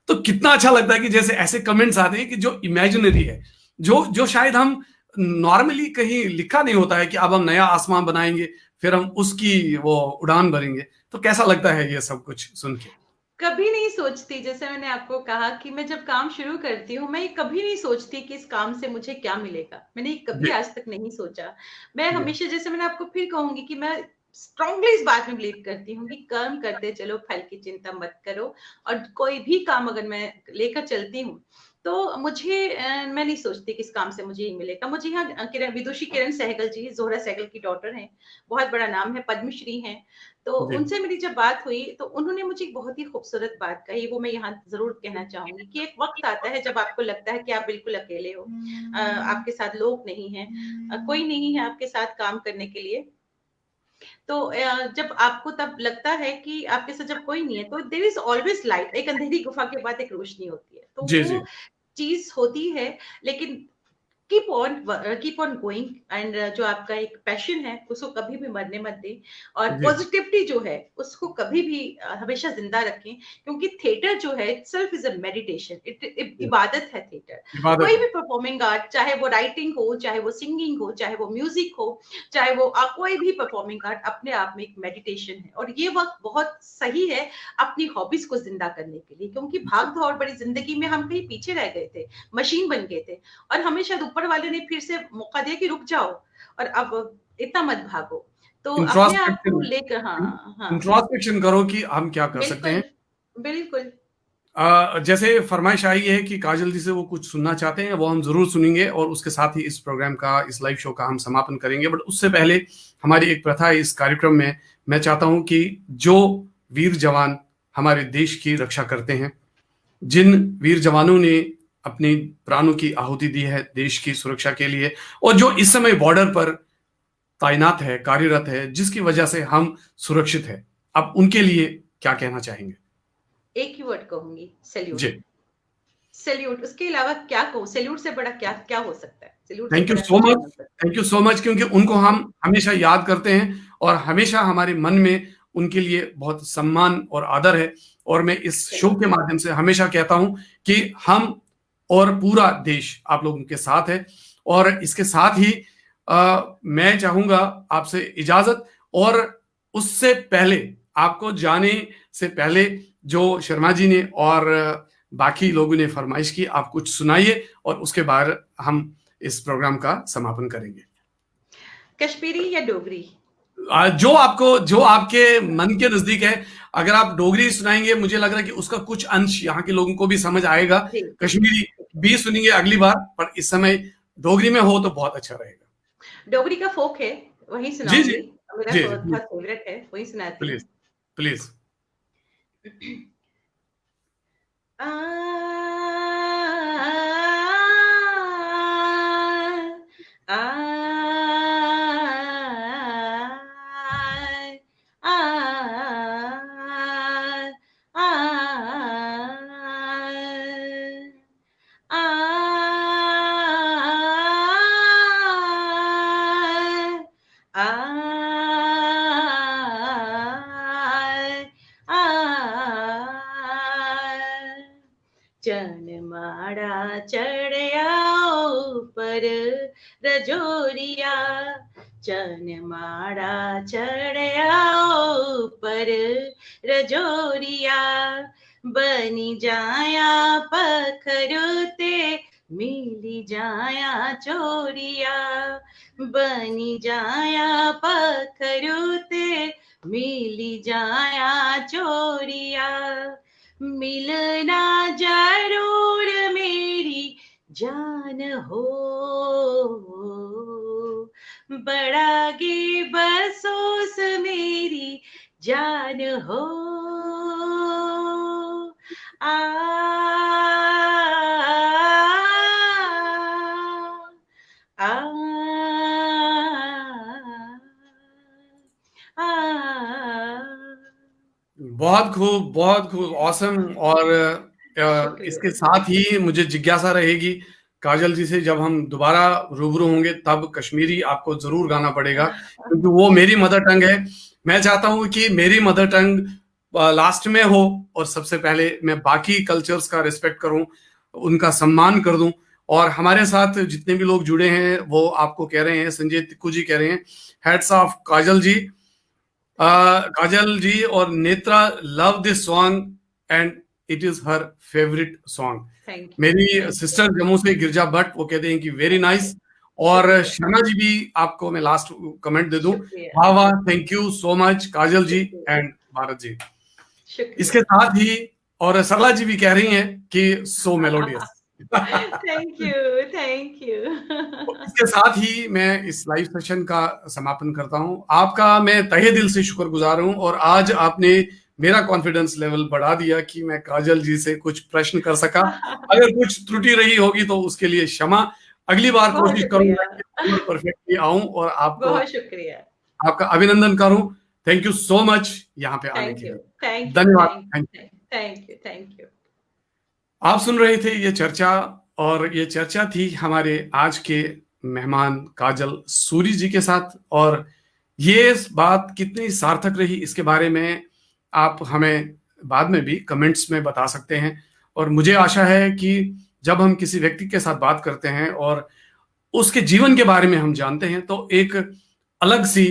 तो कितना अच्छा लगता है कि जैसे ऐसे कमेंट्स आते हैं कि जो इमेजिनरी है, जो जो शायद हम नॉर्मली कहीं लिखा नहीं होता है कि अब हम नया आसमां बनाएंगे, फिर हम उसकी वो उड़ान भरेंगे। तो कैसा लगता है ये सब कुछ सुन के? कभी नहीं सोचती, जैसे मैंने आपको कहा कि मैं जब काम शुरू करती हूँ, मैं ये कभी नहीं सोचती कि इस काम से मुझे क्या मिलेगा। मैंने ये कभी जी, आज तक नहीं सोचा। मैं जी, हमेशा, जैसे मैंने आपको फिर कहूँगी कि मैं स्ट्रांगली इस बात में बिलीव करती हूँ कि कर्म करते चलो, फल की चिंता मत करो और कोई भी काम अगर मैं लेकर चलती हूँ, तो मुझे मैं नहीं सोचती कि इस काम से मुझे ये मिलेगा। मुझे यहाँ किरण विदुषी किरण सहगल जी, ज़ोहरा सहगल की डॉटर हैं, बहुत बड़ा नाम है, पद्मश्री हैं। तो जी, उनसे मेरी जब बात हुई तो उन्होंने मुझे एक बहुत ही खूबसूरत बात कही, वो मैं यहाँ ज़रूर कहना चाहूँगी कि एक वक़्त आता है जब आपको लगता है कि आप बिल्कुल अकेले हो। आपके साथ लोग नहीं हैं, कोई नहीं है आपके साथ काम करने के लिए। तो जब आपको तब लगता है कि आपके साथ जब कोई नहीं है, तो देयर इज़ ऑलवेज़ लाइट। एक अंधेरी गुफ़ा के बाद एक रोशनी होती है। तो जी, जी, वो चीज़ होती है, लेकिन कीप ऑन गोइंग एंड जो आपका एक पैशन है उसको कभी भी मरने मत दें और जी, पॉजिटिविटी जो है उसको कभी भी हमेशा जिंदा रखें, क्योंकि थिएटर जो है इटसेल्फ इज अ मेडिटेशन, जी, इबादत है थिएटर। इबादत कोई है। भी परफॉर्मिंग आर्ट, चाहे वो राइटिंग हो, चाहे वो सिंगिंग हो, चाहे वो म्यूजिक हो, चाहे वो कोई भी परफॉर्मिंग आर्ट अपने आप में एक मेडिटेशन है और ये वक्त बहुत सही है अपनी हॉबीज को जिंदा करने के लिए, क्योंकि भाग दौड़ बड़ी जिंदगी में हम कहीं पीछे रह गए थे, मशीन बन गए थे और हमें शायद ऊपर वाले ने फिर से मौका दिया कि रुक जाओ और अब इतना मत भागो। तो अपने आप को इंट्रोस्पेक्शन, लेकर, हाँ, हाँ, इंट्रोस्पेक्शन करो कि हम क्या कर सकते बिल्कुल, हैं। बिल्कुल। जैसे फरमाइश आई है कि काजल जी से वो कुछ सुनना चाहते हैं, वो हम ज़रूर सुनेंगे और उसके साथ ही इस प्रोग्राम का, इस लाइव शो का हम समापन करेंगे। बट उससे पहले हमारी एक प्रथा है इस कार्यक्रम में, मैं चाहता हूँ कि जो वीर जवान हमारे देश की रक्षा करते हैं, जिन वीर जवानों ने अपनी प्राणों की आहुति दी है देश की सुरक्षा के लिए और जो इस समय बॉर्डर पर तैनात है, कार्यरत है, जिसकी वजह से हम सुरक्षित हैं, आप उनके लिए क्या कहना चाहेंगे? एक ही वर्ड कहूँगी, सैल्यूट। जी। सैल्यूट, उसके अलावा क्या कहूँ? सैल्यूट से बड़ा क्या क्या हो सकता है? सैल्यूट से थैंक यू बड़ा सो कुछ नहीं मच। हो सकता। थैंक यू सो मच, क्योंकि उनको हम हमेशा याद करते हैं और हमेशा हमारे मन में उनके लिए बहुत सम्मान और आदर है। और मैं इस शो सैल्यूट। के माध्यम से हमेशा कहता हूं कि हम और पूरा देश आप लोगों के साथ है। और इसके साथ ही मैं चाहूंगा आपसे इजाजत। और उससे पहले, आपको जाने से पहले, जो शर्मा जी ने और बाकी लोगों ने फरमाइश की, आप कुछ सुनाइए और उसके बाद हम इस प्रोग्राम का समापन करेंगे। कश्मीरी या डोगरी? जो आपको, जो आपके मन के नजदीक है। अगर आप डोगरी सुनाएंगे, मुझे लग रहा है कि उसका कुछ अंश यहाँ के लोगों को भी समझ आएगा। जी, कश्मीरी भी सुनेंगे अगली बार, पर इस समय डोगरी में हो तो बहुत अच्छा रहेगा। डोगरी का फोक है, वही जी जी सुनाऊंगी। मेरा जी बहुत फेवरेट है, वही सुनाती हूँ। Please please. आ, आ, आ, चनमाड़ा चढ़या ऊपर रजोरिया, चनमाड़ा चढ़या ऊपर रजोरिया, बनी जाया पखरुते मिली जाया चोरिया, बनी जाया पखरुते मिली जाया चोरिया, मिलना जरूर मेरी जान हो, बड़ा गे बसोस मेरी जान हो, आ, आ, आ, बहुत खूब, बहुत खूब, ऑसम। और इसके साथ ही मुझे जिज्ञासा रहेगी, काजल जी से जब हम दोबारा रूबरू होंगे तब कश्मीरी आपको जरूर गाना पड़ेगा, क्योंकि वो मेरी मदर टंग है। मैं चाहता हूं कि मेरी मदर टंग लास्ट में हो, और सबसे पहले मैं बाकी कल्चर्स का रिस्पेक्ट करूं, उनका सम्मान कर दूं। और हमारे साथ जितने भी लोग जुड़े हैं वो आपको कह रहे हैं, संजय तिक्कू जी कह रहे हैं, हेड्स ऑफ काजल जी। काजल जी और Netra love this song and it is her favourite song. Thank you. मेरी सिस्टर जम्मू से गिरजा भट्ट, वो कहते हैं कि वेरी नाइस। और शर्मा जी भी, आपको मैं लास्ट कमेंट दे दूं, शुक्रिया, वाह वाह, थैंक यू सो मच काजल जी शुक्रिया, एंड भारत जी। शुक्रिया। इसके साथ ही, और सरला जी भी कह रही हैं कि so melodious. Thank you, thank you. इसके साथ ही मैं इस लाइव सेशन का समापन करता हूं। आपका मैं तहे दिल से शुक्रगुजार हूं, और आज आपने मेरा कॉन्फिडेंस लेवल बढ़ा दिया कि मैं काजल जी से कुछ प्रश्न कर सका। अगर कुछ त्रुटि रही होगी तो उसके लिए क्षमा। अगली बार बहुत कोशिश करूंगा शुक्रिया, कि परफेक्टली आऊं और आपको, बहुत शुक्रिया। आपका अभिनंदन करूं। थैंक यू सो मच यहाँ पे आने थैंक के यू, लिए। थैंक यू, धन्यवाद। Thank thank you, thank you, thank you. आप सुन रहे थे ये चर्चा, और ये चर्चा थी हमारे आज के मेहमान काजल सूरी जी के साथ। और ये बात कितनी सार्थक रही, इसके बारे में आप हमें बाद में भी कमेंट्स में बता सकते हैं। और मुझे आशा है कि जब हम किसी व्यक्ति के साथ बात करते हैं और उसके जीवन के बारे में हम जानते हैं, तो एक अलग सी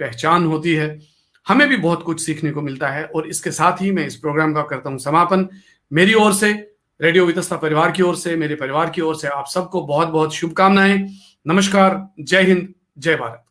पहचान होती है, हमें भी बहुत कुछ सीखने को मिलता है। और इसके साथ ही मैं इस प्रोग्राम का करता हूं समापन। मेरी ओर से, रेडियो वितस्ता परिवार की ओर से, मेरे परिवार की ओर से आप सबको बहुत बहुत शुभकामनाएं। नमस्कार, जय हिंद, जय भारत।